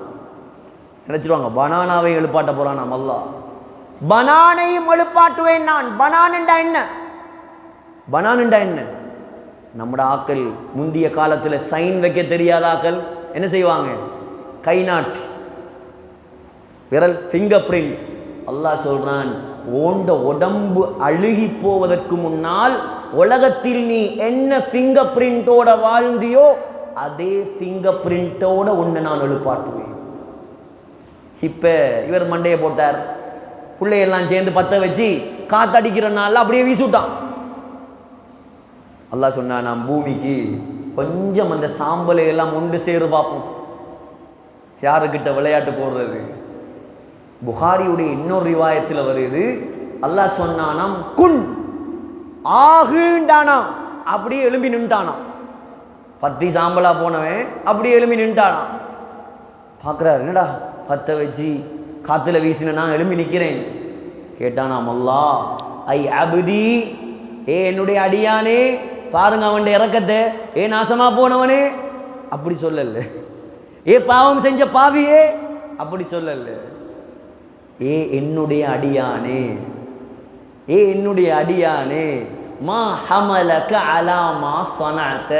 நினைச்சிருவாங்க பனானாவை எழுப்பாட்ட போறான். அல்லாஹ் பனானையும் எழுப்பாட்டுவேன் நான். பனானண்டா என்ன? பனானண்டா என்ன? நம்மட ஆக்கள் முந்திய காலத்தில் சைன் வைக்க தெரியாத ஆக்கள் என்ன செய்வாங்க? கை நாட்டு விரல், ஃபிங்கர் பிரிண்ட். அல்லாஹ் சொல்றான், ஓண்ட உடம்பு அழுகி போவதற்கு முன்னால் உலகத்தில் நீ என்ன ஃபிங்கர் பிரிண்டோட வாழ்ந்தியோ அதே ஃபிங்கர் பிரிண்டோட உன்னை நான் எழுப்பாட்டுவேன். இப்ப இவர் மண்டையை போட்டார், பிள்ளையெல்லாம் சேர்ந்து பத்த வச்சு காத்தடிக்கிறனால அப்படியே வீசுட்டான். அல்லாஹ் சொன்னா, நாம் பூமிக்கு கொஞ்சம் அந்த சாம்பலை எல்லாம் ஒன்று சேரு பார்ப்போம், யாருக்கிட்ட விளையாட்டு போடுறது. புகாரியுடைய இன்னொரு ரிவாயத்தில் வருது, அல்லாஹ் சொன்னானாம், குன் ஆகுண்டானா, அப்படியே எழும்பி நின்ட்டானாம். பத்தி சாம்பலா போனவன் அப்படியே எழும்பி நின்ட்டானாம். பார்க்குறாரு, என்னடா பத்த வச்சு காத்துல வீசின நான் எழும்பி நிற்கிறேன். கேட்டானாம் அல்லாஹ், ஐ அபுதி, ஏ என்னுடைய அடியானே, பாருங்க அவன் இறக்கத்தை, ஏ நாசமா போனவனே, அப்படி சொல்லல. ஏ பாவம் செஞ்ச பாவியே, அப்படி சொல்லல. ஏ என்னுடைய அடியானே, ஏ என்னுடைய அடியானே, மா ஹமலக அலா மா ஸனஅத,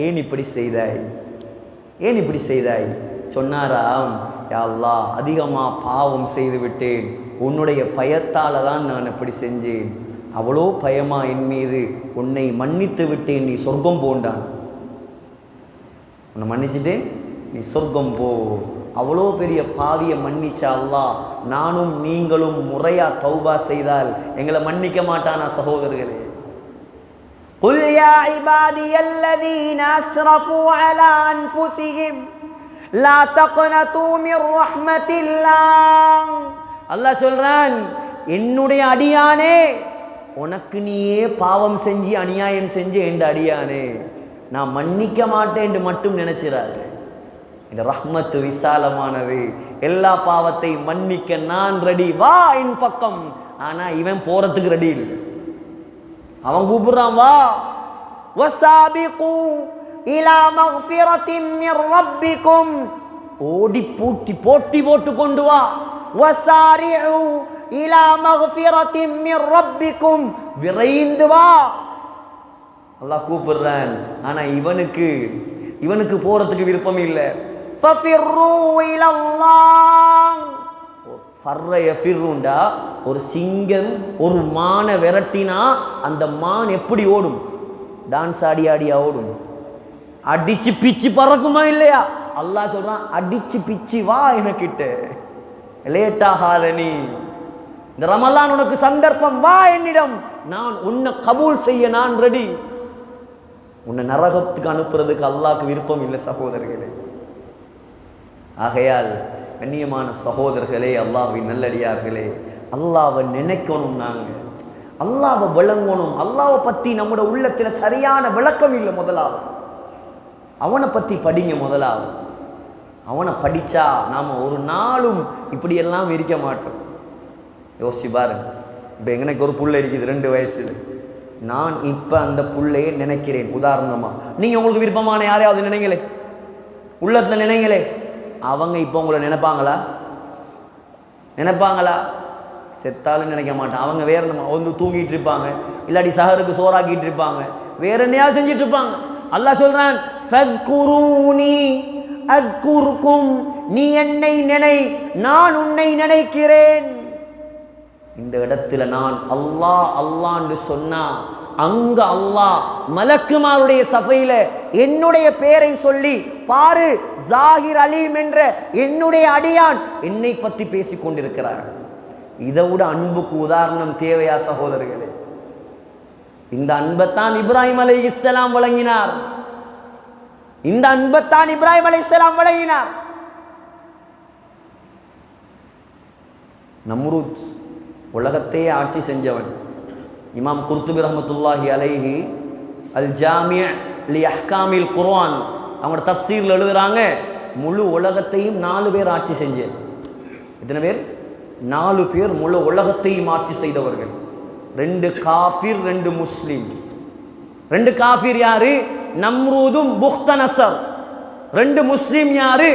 ஏன் இப்படி செய்தாய், ஏன் இப்படி செய்தாய்? சொன்னாராம், யா அல்லாஹ், அதிகமாக பாவம் செய்து விட்டேன், உன்னுடைய பயத்தால் தான் நான் இப்படி செஞ்சேன். அவ்வளோ பயமா என் மீது, உன்னை மன்னித்து விட்டேன், நீ சொர்க்கம் போண்டான். உன்னை மன்னிச்சுட்டேன், நீ சொர்க்கம் போ. அவ்வளோ பெரிய பாவியை மன்னிச்சா அல்லாஹ், நானும் நீங்களும் முறையா தௌபா செய்தால் எங்களை மன்னிக்க மாட்டானா சகோதரர்களே? قل يا عبادي الذين أسرفوا على أنفسهم لا تقنطوا من رحمة الله. அல்லாஹ் சொல்றான், என்னுடைய அடியானே, உனக்கு நீயே பாவம் செஞ்சு அநியாயம் செஞ்சு என்ற அடியானே, நான் மன்னிக்க மாட்டேன் என்று மட்டும் நினைச்சிடாது. இந்த ரஹ்மத்து விசாலமானது, எல்லா பாவத்தை மன்னிக்க நான் ரெடி, வா என் பக்கம். ஆனா இவன் போறதுக்கு ரெடி இல்லை. அவன் கூப்பிடுறான், வா. வஸாபிகு இலா மக்ஃபிரத்தின் மிர் ரப்பிக்கும், ஓடி பூட்டி போட்டி போட்டு கொண்டு வா. வஸாரிஉ இலா மக்ஃபிரத்தின் மிர் ரப்பிக்கும், விரைந்து வா. அல்லாஹ் கூப்பிடுறான். ஆனா இவனுக்கு போறதுக்கு விருப்பம் இல்லை. ஃபஃபிர்ரு இலல்லாஹ். ஃபர்ர யஃபிர்ருண்டா, ஒரு சிங்கம் ஒரு மானை விரட்டினா அந்த மான் எப்படி ஓடும்? டான்ஸ் ஆடி ஆடியா ஓடும்? அடிச்சு பிச்சு பறக்குமா இல்லையா? அல்லாஹ் சொல்றான், அடிச்சு பிச்சு வா எனக்கிட்ட, லேட்டாகாத நீ. இந்த ரமலான் உனக்கு சந்தர்ப்பம், வா என்னிடம், நான் உன்னை கபூல் செய்ய நான் ரெடி. உன்னை நரகத்துக்கு அனுப்புறதுக்கு அல்லாஹ்க்கு விருப்பம் இல்லை சகோதரர்களே. ஆகையால் கண்ணியமான சகோதரர்களே, அல்லாஹ்வின் நல்லடியார்களே, அல்லாஹ்வை நினைக்கணும், நாங்கள் அல்லாஹ்வை விளங்கணும். அல்லாஹ்வை பற்றி நம்முடைய உள்ளத்தில் சரியான விளக்கம் இல்லை. முதலாவது அவனை பற்றி படிங்க. முதலாவது அவனை படித்தா நாம் ஒரு நாளும் இப்படியெல்லாம் இருக்க மாட்டோம். யோசிச்சு பாருங்க. இப்போ எனக்கு ஒரு புள்ள இருக்குது 2 வயசில். நான் இப்போ அந்த புள்ளையை நினைக்கிறேன். உதாரணமாக நீங்கள் உங்களுக்கு விருப்பமான யாரையாவது நினைங்களே, உள்ளத்தில் நினைங்களே. அவங்க இப்போ உங்களை நினைப்பாங்களா? செத்தாலும் நினைக்க மாட்டான். அவங்க வேற வந்து தூங்கிட்டு இருப்பாங்க, இல்லாட்டி சஹருக்கு சோறாக்கிட்டு இருப்பாங்க, வேற என்னையா செஞ்சிட்டு இருப்பாங்க. அல்லாஹ் சொல்றான், ஃபத்குரூனி அத்குர்கும், நீ என்னை நினை, நான் உன்னை நினைக்கிறேன். இந்த இடத்துல நான் அல்லாஹ் அல்லான்னு சொன்னா, அங்க அல்லாஹ் மலக்குமாருடைய சபையில என்னுடைய பெயரை சொல்லி பாரு, ஜாகிர் அலீம் என்ற என்னுடைய அடியான் என்னை பத்தி பேசிக் கொண்டிருக்கிறார். இதை விட அன்புக்கு உதாரணம் தேவையா சகோதரர்களே? இந்த அன்பைத்தான் இப்ராஹிம் அலைஹிஸ்ஸலாம் வழங்கினார். இந்த அன்பைத்தான் இப்ராஹிம் அலைஹிஸ்ஸலாம் வழங்கினார். நம்ரூத் உலகத்தையே ஆட்சி செஞ்சவன். இமாம் குர்துபி ரஹ்மத்துல்லாஹி அலைஹி அல் ஜாமி' லி அஹ்காமில் குர்ஆன் அவங்களோட தஃப்சீரில் எழுதுறாங்க, முழு உலகத்தையும் 4 பேர் ஆட்சி செஞ்சேன். எத்தனை பேர்? 4 பேர் முழு உலகத்தையும் ஆட்சி செய்தவர்கள். 2 காஃபிர் 2 முஸ்லிம். 2 காஃபிர் யாரு? நம்ரூதும் புக்தனசர். 2 முஸ்லிம் யாரு?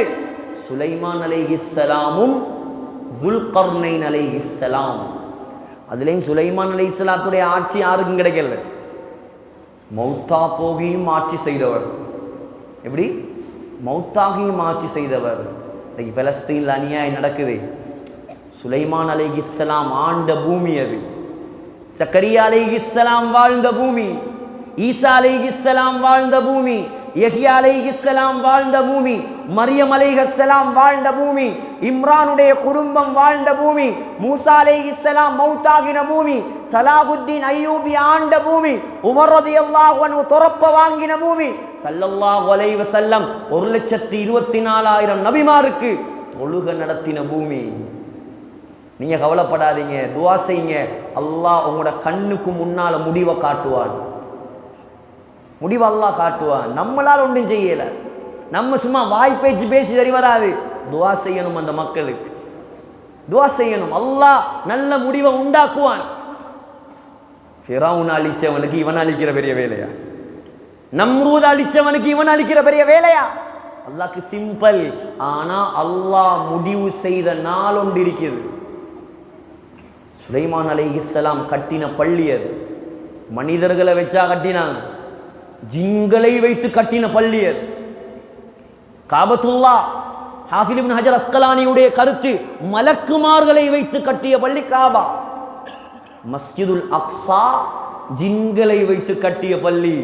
சுலைமான் அலைஹிஸ்ஸலாமும் துல்கர்னைன் அலைஹிஸ்ஸலாம். அதுலேயும் சுலைமான் அலைஹிஸ்ஸலாத்துடைய ஆட்சி யாருக்கும் கிடைக்கல. மௌத்தா போகியும் ஆட்சி செய்தவர். எப்படி? மௌத்தாகியும் ஆட்சி செய்தவர். இன்னைக்கு பலஸ்தீனில் அநியாயம் நடக்குது. சுலைமான் அலைஹிஸ்ஸலாம் ஆண்ட பூமி அது. சக்கரியா அலைஹிஸ்ஸலாம் வாழ்ந்த பூமி, ஈசா அலைஹிஸ்ஸலாம் வாழ்ந்த பூமி, யஹ்யா அலைஹிஸ்ஸலாம் வாழ்ந்த பூமி, மரியம் அலைஹிஸ்ஸலாம் வாழ்ந்த பூமி, இம்ரானுடைய குடும்பம் வாழ்ந்த பூமி, மூசா அலைஹிஸ்ஸலாம் மௌத்தாகின பூமி, சலாஹுத்தீன் அய்யூபி ஆண்ட பூமி, உமர் ரலியல்லாஹு அன்ஹு தொரப்ப வாங்கின பூமி, ஸல்லல்லாஹு அலைஹி வஸல்லம் 1,24,000 நபிமாருக்கு தொழுக நடத்தின பூமி. நீங்க கவலைப்படாதீங்க, துஆ செய்யுங்க. அல்லாஹ் உங்களோட கண்ணுக்கு முன்னால முடிவை காட்டுவான். முடிவு அல்லாஹ் காட்டுவான். நம்மளால் ஒன்றும் செய்யல. நம்ம சும்மா வாய் பேச்சு பேசி சரி வராது. துஆ செய்யணும், அந்த மக்களுக்கு துஆ செய்யணும். அல்லாஹ் நல்ல முடிவை உண்டாக்குவான். ஃபிரௌன் அழிச்சவனுக்கு இவன் அழிக்கிற பெரிய வேலையா? நம்ரூத் அழிச்சவனுக்கு இவன் அழிக்கிற பெரிய வேலையா? அல்லாஹ்க்கு சிம்பிள். ஆனா அல்லாஹ் முடிவு செய்த நாள் ஒன்று இருக்குது. சுலைமான் அலைஹிஸ்ஸலாம் கட்டின பள்ளி அது. மனிதர்களை வச்சா கட்டினாங்க, ஜின்களை வைத்து கட்டின பள்ளி அது. காபத்துல்லா, ஹாஃபிஸ் இப்னு ஹஜர் அஸ்கலானியுடைய கருத்து, மலக்குமார்களை வைத்து கட்டிய பள்ளி காபா. மஸ்ஜிதுல் அக்ஸா ஜின்களை வைத்து கட்டிய பள்ளி.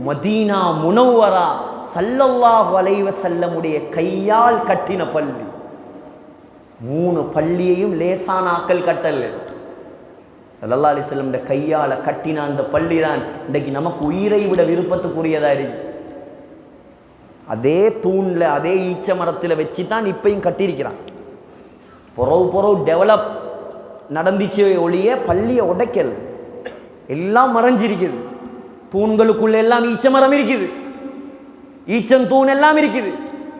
மதீனா முனவ்வரா ஸல்லல்லாஹு அலைஹி வஸல்லமுடைய கையால் கட்டின பள்ளி. 3 பள்ளியையும் லேசான ஆக்கள் கட்டல். ஸல்லல்லாஹு அலைஹி வஸல்லம் கையால கட்டின அந்த பள்ளி தான் இன்றைக்கு நமக்கு உயிரை விட விருப்பத்துக்குரியதா இருக்கு. அதே தூண்ல அதே ஈச்ச மரத்தில் வச்சு தான் இப்பையும் கட்டியிருக்கிறான். பொறவு டெவலப் நடந்துச்சு ஒளிய பள்ளியை உடைக்கல். எல்லாம் மறைஞ்சிருக்குது. தூண்களுக்குள்ள எல்லாம் ஈச்ச மரம் இருக்குது, ஈச்சம் தூண் எல்லாம் இருக்குது.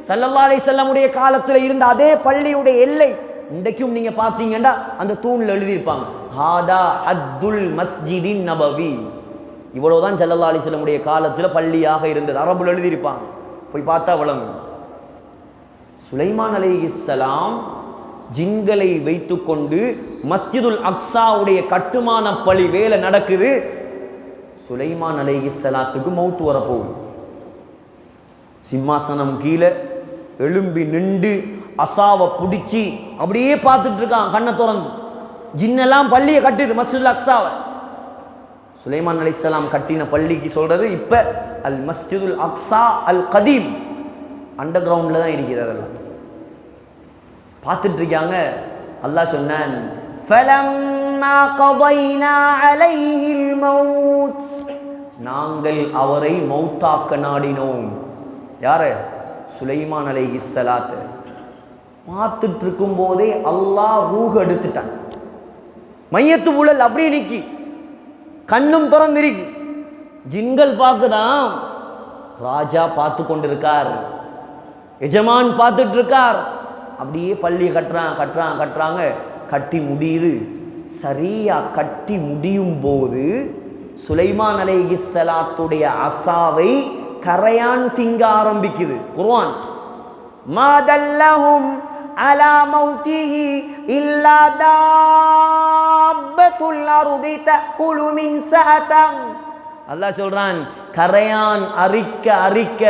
ஸல்லல்லாஹு அலைஹி வஸல்லமுடைய காலத்தில் இருந்த அதே பள்ளியுடைய எல்லை இன்றைக்கும் நீங்க பார்த்தீங்கன்னா அந்த தூண்ல எழுதியிருப்பாங்க ஹாதா அத்துல் மஸ்ஜிதின் நபவி. இவ்வளவுதான் ஸல்லல்லாஹு அலைஹி வஸல்லமுடைய காலத்தில் பள்ளியாக இருந்தது. அரபுல எழுதியிருப்பாங்க, போய் பார்த்தா விளங்கும். சுலைமான் அலைஹிஸ்ஸலாம் ஜின்களை வைத்துக்கொண்டு மஸ்ஜிதுல் அக்ஸாவுடைய கட்டுமான பள்ளி வேலை நடக்குது. சுலைமான் அலைஹிஸ்ஸலாத்துக்கு மௌத் வரப்போகுது. சிம்மாசனம் கீழே எழும்பி நின்று அசாவை பிடிச்சி அப்படியே பார்த்துட்டு இருக்கான் கண்ணை திறந்து. ஜின்னெல்லாம் பள்ளியை கட்டுது மஸ்ஜிதுல் அக்ஸாவை. சுலைமான் அலைஹிஸ்ஸலாம் கட்டின பள்ளிக்கு சொல்றது இப்ப அல் மஸ்ஜிதுல் அக்ஸா அல் கதீம், அண்டர் கிரவுண்ட்ல தான் இருக்குது. அதெல்லாம் பார்த்துட்டு இருக்காங்க. அல்லாஹ் சொன்னான் ஃபலம்மா கதைனா அலைஹில் மௌத், நாங்கள் அவரை மௌத்தாக்க நாடினோம். யாரு? சுலைமான் அலைஹிஸ்ஸலாத். பார்த்துட்டு இருக்கும் போதே அல்லாஹ் ரூஹ் எடுத்துட்டான். மையத்து புழல் அப்படியே நிக்கி, கண்ணும் திறந்திருக்கு. ஜின்கள் பார்க்குதான், ராஜா பார்த்து கொண்டிருக்கார், எஜமான் பார்த்துட்டு இருக்கார். அப்படியே பள்ளி கட்டுறாங்க. கட்டி முடியுது. சரியா கட்டி முடியும் போது சுலைமான் அலைஹிஸ்ஸலாத்துடைய அசாவை கரையான் திங்க ஆரம்பிக்குது. குர்ஆன் மாதல்லஹும் அலா மௌதிஹி இல்லா தாப்பத்துல் அர்தி தஅகுலு மின் சஅதம். அல்லாஹ் சொல்றான், கரையான் அரிக்க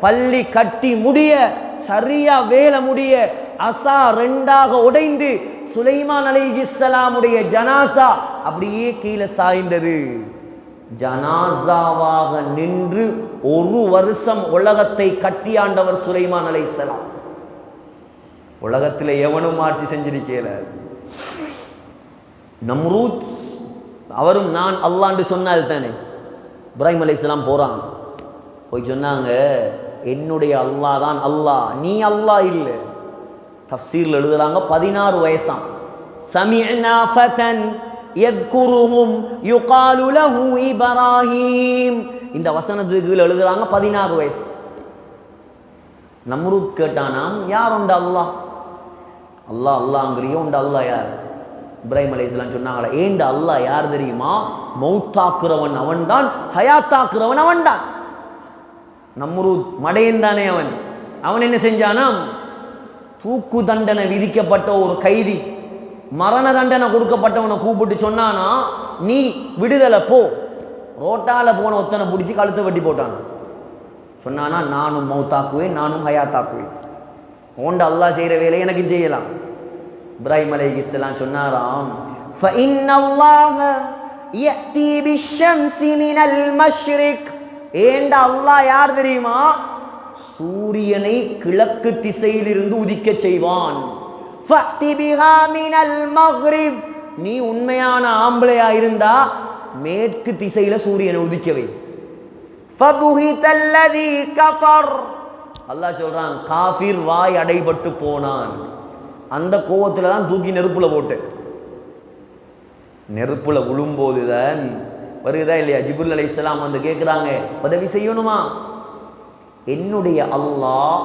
பள்ளி கட்டி முடிய, சரியா வேலை முடிய, அசா 2ஆக உடைந்து சுலைமான் அலைஹிஸ்ஸலாமுடைய ஜனாசா அப்படியே கீழே சாய்ந்தது. ஜனாசாவாக நின்று 1 வருஷம் உலகத்தை கட்டியாண்டவர் சுலைமான் அலைஹிஸ்ஸலாம். உலகத்தில் எவனும் ஆட்சி செஞ்சிருக்கல. நம்ரூத் அவரும் நான் அல்லாஹ்னு சொன்னால் தானே. இப்ராஹிம் அலைஹிஸ்ஸலாம் போறாங்க, போய் சொன்னாங்க என்னுடைய அல்லாஹ் தான் அல்லாஹ், நீ அல்லாஹ் இல்லை. தஃப்சீர்ல எழுதுறாங்க 16 வயசாம். சமிஅனா ஃபதன் யذ்குருஹும் யுகாலு லஹு இப்ராஹீம். இந்த வசனத்துக்கு எழுதுறாங்க 16 வயசு. நம்ரூத் கேட்டானாம், யார் உண்ட அல்லாஹ்? அல்லாஹ்ங்கிறியோ உண்ட அல்லாஹ் யார்? இப்ராஹிம் அலைஹிஸ்ஸலாம் சொன்னாங்களா, ஏண்ட அல்லாஹ் யார் தெரியுமா? மௌத்தாக்குறவன் அவன்தான், ஹயாத்தாக்குறவன் அவன்தான். நம்ரூத் மடையன் தானே அவன் என்ன செஞ்சானாம்? தூக்கு தண்டனை விதிக்கப்பட்ட ஒரு கைதி, மரண தண்டனை கொடுக்கப்பட்டவனை கூப்பிட்டு சொன்னானா, நீ விடுதலை போ. ரோட்டால போன ஒத்தனை பிடிச்சி கழுத்தை வெட்டி போட்டான். சொன்னானா, நானும் மௌத்தாக்குவேன், நானும் ஹயாத்தாக்குவேன். ஓண்ட அல்லாஹ் செய்கிற வேலையை எனக்கு செய்யலாம். இப்ராஹிம் அலைஹிஸ்ஸலாம் சொன்னாராம், ஃபஇன்னல்லாஹ யஅதி பிஷ்ஷம்ஸி மினல் மஷ்ரிக். ஏண்ட அல்லாஹ் யார் தெரியுமா? சூரியனை கிழக்கு திசையிலிருந்து உதிக்க செய்வான். ஃபஅதி பிஹா மினல் மக்ரிப். நீ உண்மையான ஆம்பளையா இருந்தா மேற்கு திசையில சூரியனை உதிக்கவை. ஃபபுஹிதல்லதி கஃபர். அல்லாஹ் சொல்றான், காஃபிர் வாய் அடைபட்டு போனான். அந்த கோவத்துல தான் தூக்கி நெருப்புல போட்டு, நெருப்புல விழும்போதுதான் வருதா இல்லையா? ஜிப்ரீல் அலைஹிஸ்ஸலாம் வந்து கேட்குறாங்க, உதவி செய்யணுமா? என்னுடைய அல்லாஹ்,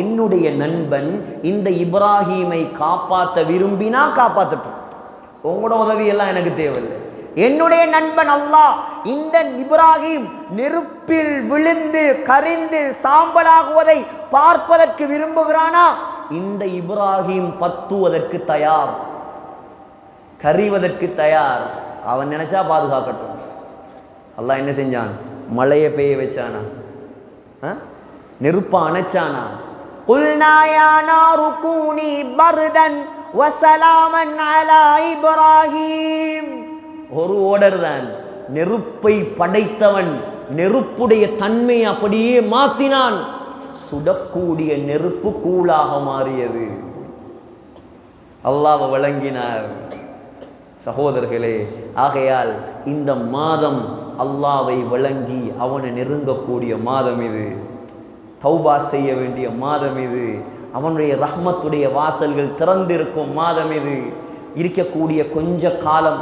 என்னுடைய நண்பன் இந்த இப்ராஹீமை காப்பாற்ற விரும்பினா காப்பாற்றட்டும், உங்களோட உதவியெல்லாம் எனக்கு தேவையில்லை. என்னுடைய நண்பன் அல்லாஹ் இந்த இப்ராஹீம் நெருப்பில் விழுந்து கரிந்து சாம்பலாகுவதை பார்ப்பதற்கு விரும்புகிறானா? இந்த இப்ராஹீம் பத்துவதற்கு தயார், கரிவதற்கு தயார். அவன் நினைச்சா பாதுகாக்கட்டும். அல்லாஹ் என்ன செஞ்சான்? மழையை பெய்ய வச்சானா? நெருப்ப அணைச்சானா? குல்னா யா நாரு கூனி பர்தன் வஸலாமன் அலா இப்ராஹீம். ஒரு ஓடர் தான். நெருப்பை படைத்தவன் நெருப்புடைய தன்மையை அப்படியே மாத்தினான். சுடக்கூடிய நெருப்பு கூழாக மாறியது. அல்லாஹ் வழங்கினார். சகோதரர்களே, ஆகையால் இந்த மாதம் அல்லாஹ்வை வழங்கி அவனை நெருங்கக்கூடிய மாதம் இது. தௌபா செய்ய வேண்டிய மாதம் இது. அவனுடைய ரஹ்மத்துடைய வாசல்கள் திறந்திருக்கும் மாதம் இது. இருக்கக்கூடிய கொஞ்ச காலம்,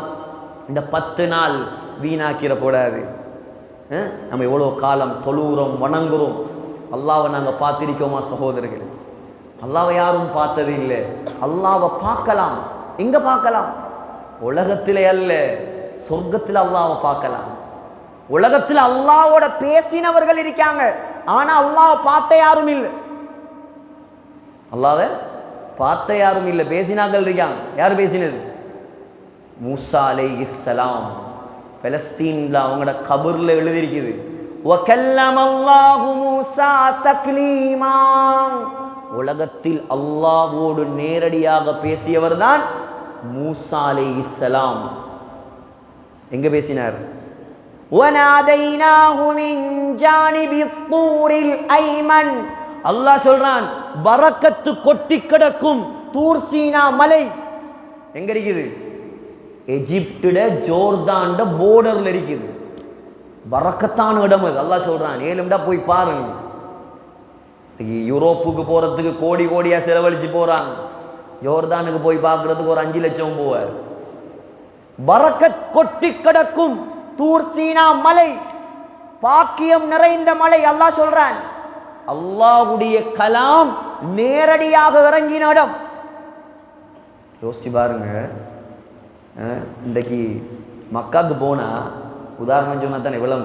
இந்த 10 நாள் வீணாக்கிற கூடாது. நம்ம எவ்வளோ காலம் தொழுகிறோம், வணங்குறோம். அல்லாவை நாங்கள் பார்த்திருக்கோமா சகோதரர்களே? அல்லாவை யாரும் பார்த்தது இல்லை. அல்லாவை பார்க்கலாம். எங்க பார்க்கலாம்? உலகத்திலே அல்ல, சொர்க்கத்தில் அல்லாவை பார்க்கலாம். உலகத்தில் அல்லாவோட பேசினவர்கள் இருக்காங்க, ஆனா அல்லாவை பார்த்த யாரும் இல்லை. அல்லாவை பார்த்த யாரும் இல்லை, பேசினார்கள் இருக்காங்க. யார் பேசினது? மூசா அலைஹிஸ்ஸலாம். பலஸ்தீன்ல அவங்களோட கபர்ல எழுதியிருக்குது, வகல்லம அல்லாஹு மூசா தக்லீமா. உலகத்தில் அல்லாஹ்வோடு நேரடியாக பேசியவர் தான் மூசா அலைஹிஸ்ஸலாம். எங்க பேசினார்? வநாதைனாஹு மின் ஜானிபித் தூரில் ஐமன். அல்லாஹ் சொல்றான், பரக்கத்து கொட்டி கிடக்கும் தூர் சீனா மலை எங்க இருக்குது? எஜிப்டுட ஜோர்தான்ட போர்டர்ல இருக்குது. பரக்கத்தான இடம் அது. அல்லாஹ் சொல்றான், ஏழும்டா போய் பாருங்க. யூரோப்புக்கு போறதுக்கு கோடி கோடியா செலவழிச்சு போறாங்க. ஜோர்தானுக்கு போய் பார்க்கறதுக்கு ஒரு 5 லட்சம் போவார். பரக்கத் கொட்டி கிடக்கும் தூர் சீனா மலை, பாக்கியம் நிறைந்த மலை. அல்லாஹ் சொல்றான், அல்லாஹ்வுடைய கலாம் நேரடியாக இறங்கின இடம். யோசிச்சு பாருங்க. இன்றைக்கு மக்காவுக்கு போனா, உதாரணம் சொன்னா தானே விளம்,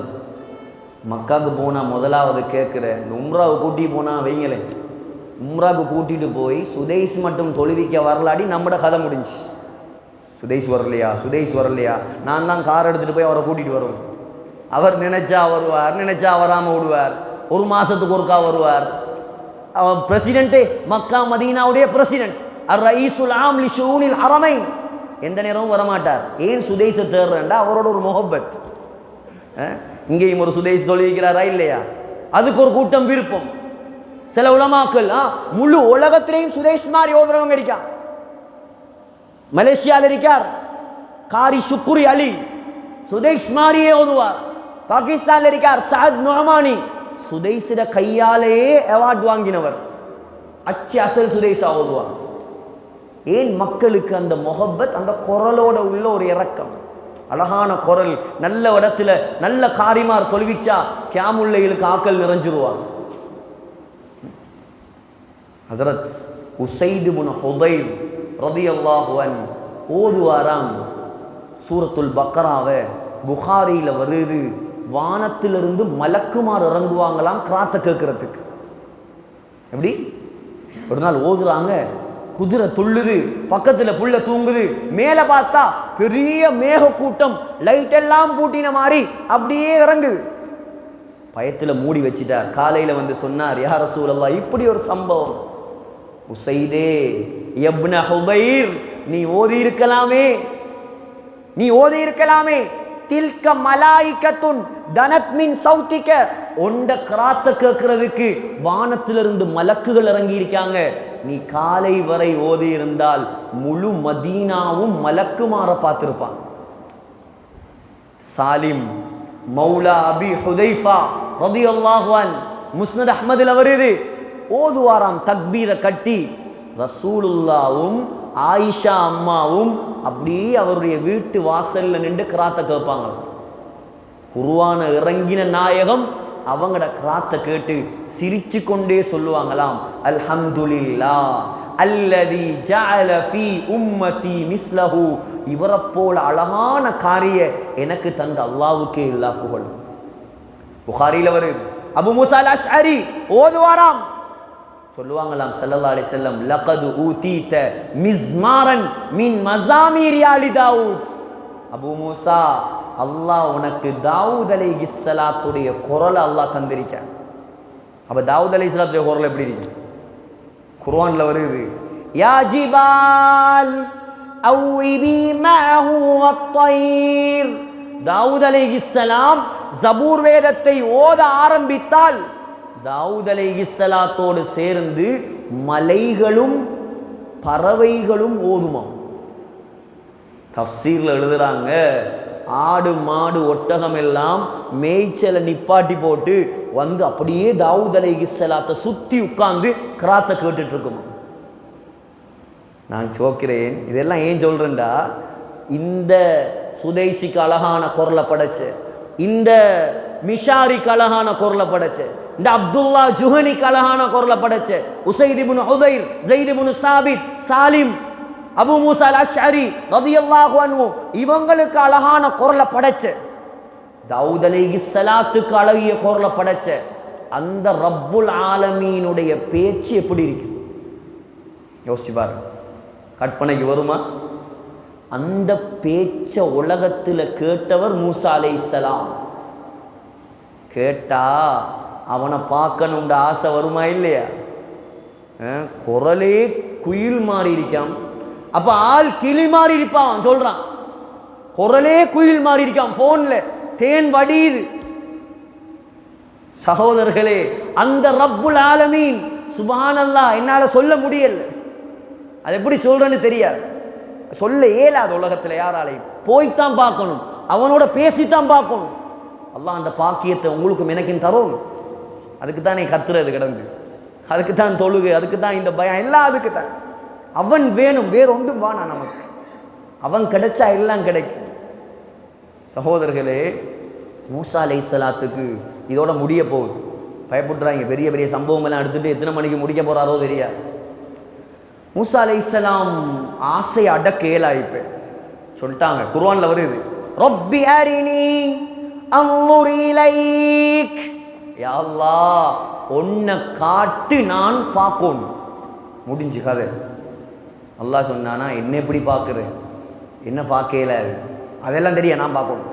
மக்காவுக்கு போனா முதலாவது கேட்குற, இந்த உம்ராவை கூட்டி போனா வைங்களேன், உம்ராவுக்கு கூட்டிட்டு போய் சுதேஷ் மட்டும் தொழுவிக்க வரலாடி நம்மட கதை முடிஞ்சு. சுதேஷ் வரலையா, சுதேஷ் வரலையா, நான் தான் கார் எடுத்துகிட்டு போய் அவரை கூட்டிகிட்டு வருவேன். அவர் நினைச்சா வருவார், நினைச்சா வராமல் விடுவார். ஒரு மாதத்துக்கு ஒருக்கா வருவார். அவர் பிரசிடென்ட்டே, மக்கா மதீனாவுடைய பிரசிடென்ட், அர் ரயீசுல் ஆம் லி ஷூனில் ஹரமைன். எந்த நேரமும் வரமாட்டார். ஏன் சுதேஷை தேர்றேன்டா அவரோட ஒரு முஹப்பத். இங்கேயும் ஒரு சுதேஷ் தொழுவிக்கிறாரா இல்லையா? அதுக்கு ஒரு கூட்டம் விருப்பம். சில உலமாக்கள் முழு உலகத்திலையும் சுதேஷ் மாதிரி ஓதுறவங்க இருக்கான். மலேசியாவில் இருக்கார் காரி சுக்குரி அலி, சுதேஷ் மாதிரியே ஓதுவார். பாகிஸ்தானில் இருக்கார் சஅத் நுஅமானி, சுதேஷிட கையாலேயே அவார்ட் வாங்கினவர். அச்சு அசல் சுதேஷா ஓதுவார். ஏன்? மக்களுக்கு அந்த முஹப்பத், அந்த குரலோட உள்ள ஒரு இரக்கம். அழகான குரல், நல்ல இடத்துல நல்ல காரிமார் தொழுவிச்சா கியாமுல்லைலுக்கு ஆக்கள் நிறைஞ்சிருவாங்க. ஹஸரத் உஸைத் இப்னு ஹுதைர் ரலியல்லாஹு அன்ஹு ஓதுவாராம் சூரத்துல் பக்ராவை. புகாரியில வருது, வானத்திலிருந்து மலக்குமார் இறங்குவாங்களாம் கிராத்த கேட்கறதுக்கு. எப்படி? ஒரு நாள் ஓதுறாங்க, குதிரை துள்ளுது, பக்கத்துல புள்ள தூங்குது, மேல பார்த்தா பெரிய மேக கூட்டம், லைட் எல்லாம் பூட்டின மாதிரி அப்படியே இறங்குது. பயத்துல மூடி வச்சிட்டார். காலையில வந்து சொன்னார், யா ரசூலல்லாஹ், இப்படி ஒரு சம்பவம். உஸைதே இப்ன ஹுதைர், நீ ஓதி இருக்கலாமே, நீ ஓதி இருக்கலாமே. தில்க மலாயிகத்துன் தனத் மின் சௌதிக, ஒண்ட கிராத்த கேட்கறதுக்கு வானத்திலிருந்து மலக்குகள் இறங்கி இருக்காங்க. நீ காலை வரை ஓதி இருந்தால் முழு மதீனாவும் மலக்குமார பார்த்திருப்பான். சாலிம் மௌலா அபி ஹுதைஃபா ரலியல்லாஹு அன்ஹு முஸ்னத் அஹ்மதுல வருது, ஓதுவாராம் தக்பீரை கட்டி. ரசூலுல்லாவும் ஆயிஷா அம்மாவும் அப்படியே அவருடைய வீட்டு வாசல்ல நின்று கிராத்த கேட்பாங்க. குர்ஆன இறங்கின நாயகம் அவங்களோட கிராத்த கேட்டு சிரிச்சு கொண்டே சொல்லுவாங்களாம், அல்ஹம்துலில்லாஹ் அல்லதி ஜஅல ஃபீ உம்மதி மிஸ்லஹு, இவரை போல அழகான காரிய எனக்கு தந்த அல்லாஹ்வுக்கே எல்லா புகழும். புகாரில வருது. அபு மூஸா அல் அஷ்அரி ஓதுவாராம், சொல்லுவாங்களாம் ஸல்லல்லாஹு அலைஹி வஸல்லம், லகது ஊதீத மிஸ்மாரன் மின் மஸாமீர் ஆலி தாவூத். அபு மூஸா, அல்லாஹ் உனக்கு தாவூத் அலைஹிஸ்ஸலாத்துடைய குரலை அல்லாஹ் தந்திருக்கான். அப்ப தாவூத் அலைஹிஸ்ஸலாத்துடைய குரல் எப்படி இருக்கு? குர்ஆன்ல வருது, யா ஜிபால் அவ்விபி மஅஹு வத்-தைர். தாவூத் அலைஹிஸ்ஸலாம் ஜபூர் வேதத்தை ஓத ஆரம்பித்தால் தாவூத் அலைஹிஸ்ஸலாத்தோடு சேர்ந்து மலைகளும் பறவைகளும் ஓதுமாம். தஃப்சீர்ல எழுதுறாங்க, ஆடு மாடு ஒட்டகம் எல்லாம் மேய்ச்சலை நிப்பாட்டி போட்டு வந்து அப்படியே தாவூத் அலைஹிஸ்ஸலாத்தை சுத்தி உட்கார்ந்து கிராத்தை கேட்டுட்டு இருக்குமா. நான் சோக்கிறேன், இதெல்லாம் ஏன் சொல்றேன்டா, இந்த சுதைசிக்கு அழகான குரலை படைச்ச, இந்த மிஷாரிக்கு அழகான குரலை படைச்ச, இந்த அப்துல்லா ஜுஹனிக்கு அழகான குரலை படைச்ச, உசைத் இப்னு ஹுதைர், ஸைத் இப்னு சாபித், சாலிம், அபு மூஸா அல்-அஷ்அரி ரலியல்லாஹு அன்ஹு இவங்களுக்கு அழகான குரலை படைச்ச, தாவூத் அலைஹிஸ்ஸலாத்துக்கு அழகிய குரலை படைச்ச அந்த ரப்புல் ஆலமீனுடைய பேச்சு எப்படி இருக்கு யோசிச்சு பாருங்க. கற்பனைக்கு வருமா? அந்த பேச்ச உலகத்தில் கேட்டவர் மூசா அலைஹிஸ்ஸலாம். கேட்டா அவனை பார்க்கணுன்ற ஆசை வருமா இல்லையா? குரலே குயில் மாறி இருக்கான், அப்ப ஆள் கிளி மாறி இருப்பான் சொல்றான். குரலே குயில் மாறி இருக்கான், போன்ல தேன் வடியுது. சகோதரர்களே, அந்த ரப்புல் ஆலமீன் சுப்ஹானல்லாஹ் என்னால சொல்ல முடியல, அது எப்படி சொல்றேன்னு தெரியாது, சொல்ல இயலாது உலகத்தில் யாராலையும். போய்த்தான் பார்க்கணும், அவனோட பேசித்தான் பார்க்கணும். அல்லாஹ் அந்த பாக்கியத்தை உங்களுக்கும் எனக்கும் தரும். அதுக்கு தான் நீ கத்துறது கிடந்து, அதுக்கு தான் தொழுகை, அதுக்கு தான் இந்த பயம், எல்லாம் அதுக்கு தான். அவன் வேணும், வேற ஒன்றும் வானா நமக்கு. அவன் கிடைச்சா எல்லாம் கிடைக்கும். சகோதரர்களே, மூசா அலைஹிஸ்ஸலாத்துக்கு இதோட முடிய போகுது. பயப்படுறாங்க, பெரிய பெரிய சம்பவம் எல்லாம் எடுத்துட்டு எத்தனை மணிக்கு முடிக்க போறாரோ தெரியாது. மூசா அலைஹிஸ்ஸலாம் ஆசை அடக்க இயலாயிப்ப சொல்லிட்டாங்க. குர்ஆன்ல வருது, ரப்பி அரினி அன்ظுர் இலைக், யா அல்லாஹ் உன்னை காட்டு நான் பார்க்கணும். முடிஞ்சு கதை. அல்லாஹ் சொன்னானா, என்ன எப்படி பார்க்குறேன், என்ன பார்க்கல, அதெல்லாம் தெரியும், நான் பார்க்கணும்.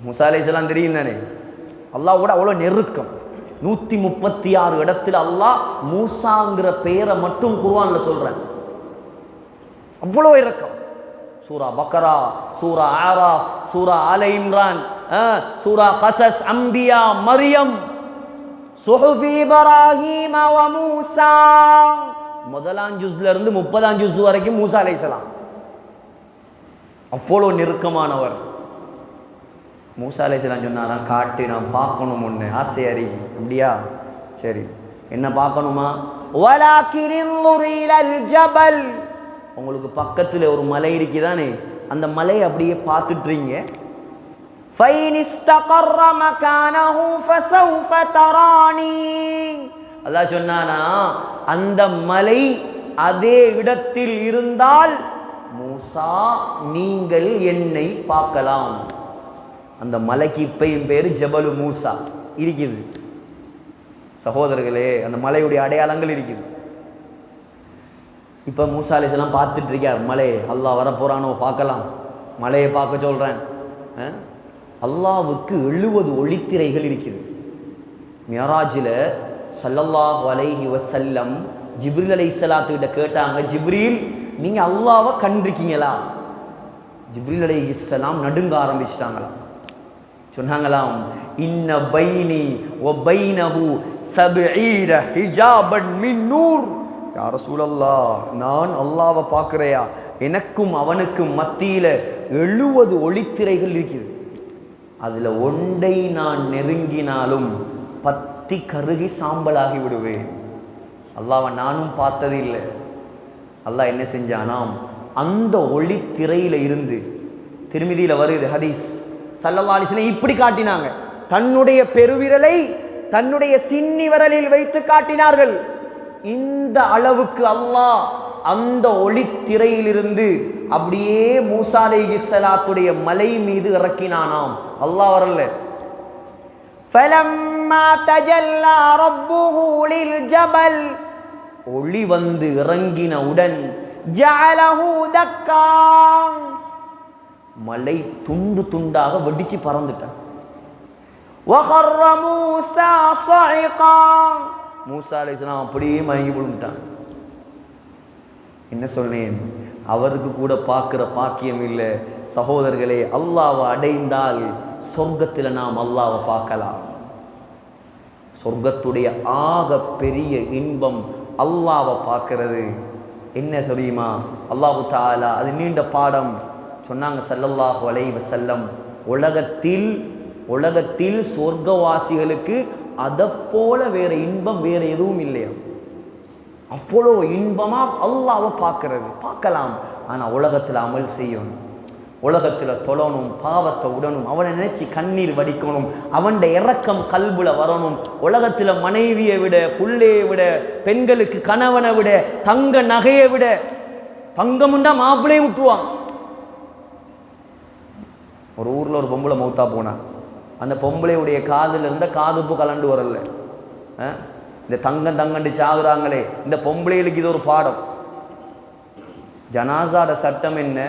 மூசா அலைஹிஸ்ஸலாம் தெரியும் தானே, அல்லாஹ் கூட அவ்வளோ நெருக்கம். 136 இடத்துல அல்லாஹ் மூசாங்கிற பெயரை மட்டும் குர்ஆன்ல சொல்றேன். அவ்வளோ இரக்கம். சூரா பக்கரா, சூரா ஆராஃப், சூரா ஆல இம்ரான், சூரா கஸஸ், அம்பியா, மரியம், சுஹுஃபி இப்ராஹீம வ மூசா. முதலாம் ஜுஸ்ல இருந்து 30ஆம் ஜுஸ் வரைக்கும் மூசா அலைஹிஸ்ஸலாம். அவ்வளோ நெருக்கமானவர். மூசா அலைஹிஸ்ஸலாம் சொன்னாராம், காட்டு நான் பார்க்கணும் ஒன்று, ஆசை அறி. அப்படியா, சரி, என்ன பார்க்கணுமா? வலாக்கின் இன்ظுர் இலல் ஜபல், உங்களுக்கு பக்கத்தில் ஒரு மலை இருக்குதானே, அந்த மலையை அப்படியே பார்த்துட்றீங்க. ஃபைன் இஸ்தகர்ர மகானஹு ஃபஸௌஃப தரானி, அல்லாஹ் சொன்னானா, அந்த மலை அதே இடத்தில் இருந்தால் மூசா நீங்கள் என்னை பார்க்கலாம். அந்த மலைக்கு இப்பையும் பேரு ஜபலு மூசா இருக்குது. சகோதரர்களே, அந்த மலையுடைய அடையாளங்கள் இருக்குது. இப்போ மூசா அலைஹிஸ்ஸலாம் பார்த்துட்டு இருக்கார் மலை. அல்லாஹ் வரப்போறானோ பார்க்கலாம், மலையை பார்க்க சொல்கிறேன். அல்லாஹ்வுக்கு 70 ஒளித்திரைகள் இருக்குது. மியராஜில் ஸல்லல்லாஹு அலைஹி வஸல்லம் ஜிப்ரீல் அலைஹிஸ்ஸலாத்து கிட்ட கேட்டாங்க, ஜிப்ரீல் நீங்கள் அல்லாஹ்வை கண்டிருக்கீங்களா? ஜிப்ரீல் அலைஹிஸ்ஸலாம் நடுங்க ஆரம்பிச்சிட்டாங்களாம். சொன்னாங்களாம், இன்ன பைனி வ பைனஹு 70 ஹிஜாபன் மின் நூர். யா ரசூலல்லாஹ், நான் அல்லாஹ்வை பார்க்குறையா, எனக்கும் அவனுக்கும் மத்தியில் 70 ஒளித்திரைகள் இருக்குது. அதில் ஒன்றை நான் நெருங்கினாலும் பத்தி கருகி சாம்பலாகி விடுவேன். அல்லாஹ்வை நானும் பார்த்தது இல்லை. அல்லாஹ் என்ன செஞ்சானாம், அந்த ஒளித்திரையில் இருந்து, திருமிதியில் வருது ஹதீஸ், ஸல்லல்லாஹு அலைஹி வஸல்லம் இப்படி காட்டினாங்க, தன்னுடைய பெருவிரலை தன்னுடைய சின்னி விரலில் வைத்து காட்டினார்கள். இந்த அளவுக்கு அல்லாஹ் அந்த ஒளித்திரையிலிருந்து அப்படியே மூசா அலைஹிஸ்ஸலாத்துடைய மலை மீது இறக்கினானாம். அல்லாஹ் வரல. ஃபலம்மா தஜல்லா ரப்புஹு லில் ஜபல், ஒளி வந்து இறங்கினவுடன் ஜஅலஹு தக்கா, மலை துண்டு துண்டாக வெடிச்சு பறந்துட்டான். வஹர்ர மூசா ஸஇகா, மூசா அலைஹிஸ்ஸலாம் அப்படியே மயங்கி விழுந்துட்டான். என்ன சொன்னேன், அவருக்கு கூட பார்க்குற பாக்கியம் இல்லை. சகோதரர்களே, அல்லாஹ்வை அடைந்தால் சொர்க்கத்தில் நாம் அல்லாஹ்வை பார்க்கலாம். சொர்க்கத்துடைய ஆக பெரிய இன்பம் அல்லாஹ்வை பார்க்கிறது. என்ன தெரியுமா? அல்லாஹு தஆலா, அது நீண்ட பாடம் சொன்னாங்க ஸல்லல்லாஹு அலைஹி வஸல்லம், உலகத்தில் சொர்க்கவாசிகளுக்கு அதை போல வேற இன்பம் வேற எதுவும் இல்லையா. அவ்வளோ இன்பமா அல்லாஹ்வை பார்க்கலாம். ஆனா உலகத்தில் அமல் செய்யணும், உலகத்தில் தொழணும், பாவத்தை உடணும், அவனை நினைச்சு கண்ணீர் வடிக்கணும், அவன் இரக்கம் கல்புல வரணும். உலகத்தில் மனைவியை விட, புள்ளையை விட, பெண்களுக்கு கணவனை விட, தங்க நகையை விட, தங்கமுண்டா மாப்பிள்ளையை விட்டுருவான். ஒரு ஊர்ல ஒரு பொம்பளை மௌத்தா போனான். அந்த பொம்பளையுடைய காதுல இருந்த காதுப்பு கலண்டு வரல. இந்த தங்கண்டு சாகுறாங்களே, இந்த பொம்பளைகளுக்கு இது ஒரு பாடம். ஜனாசாட சட்டம் என்ன?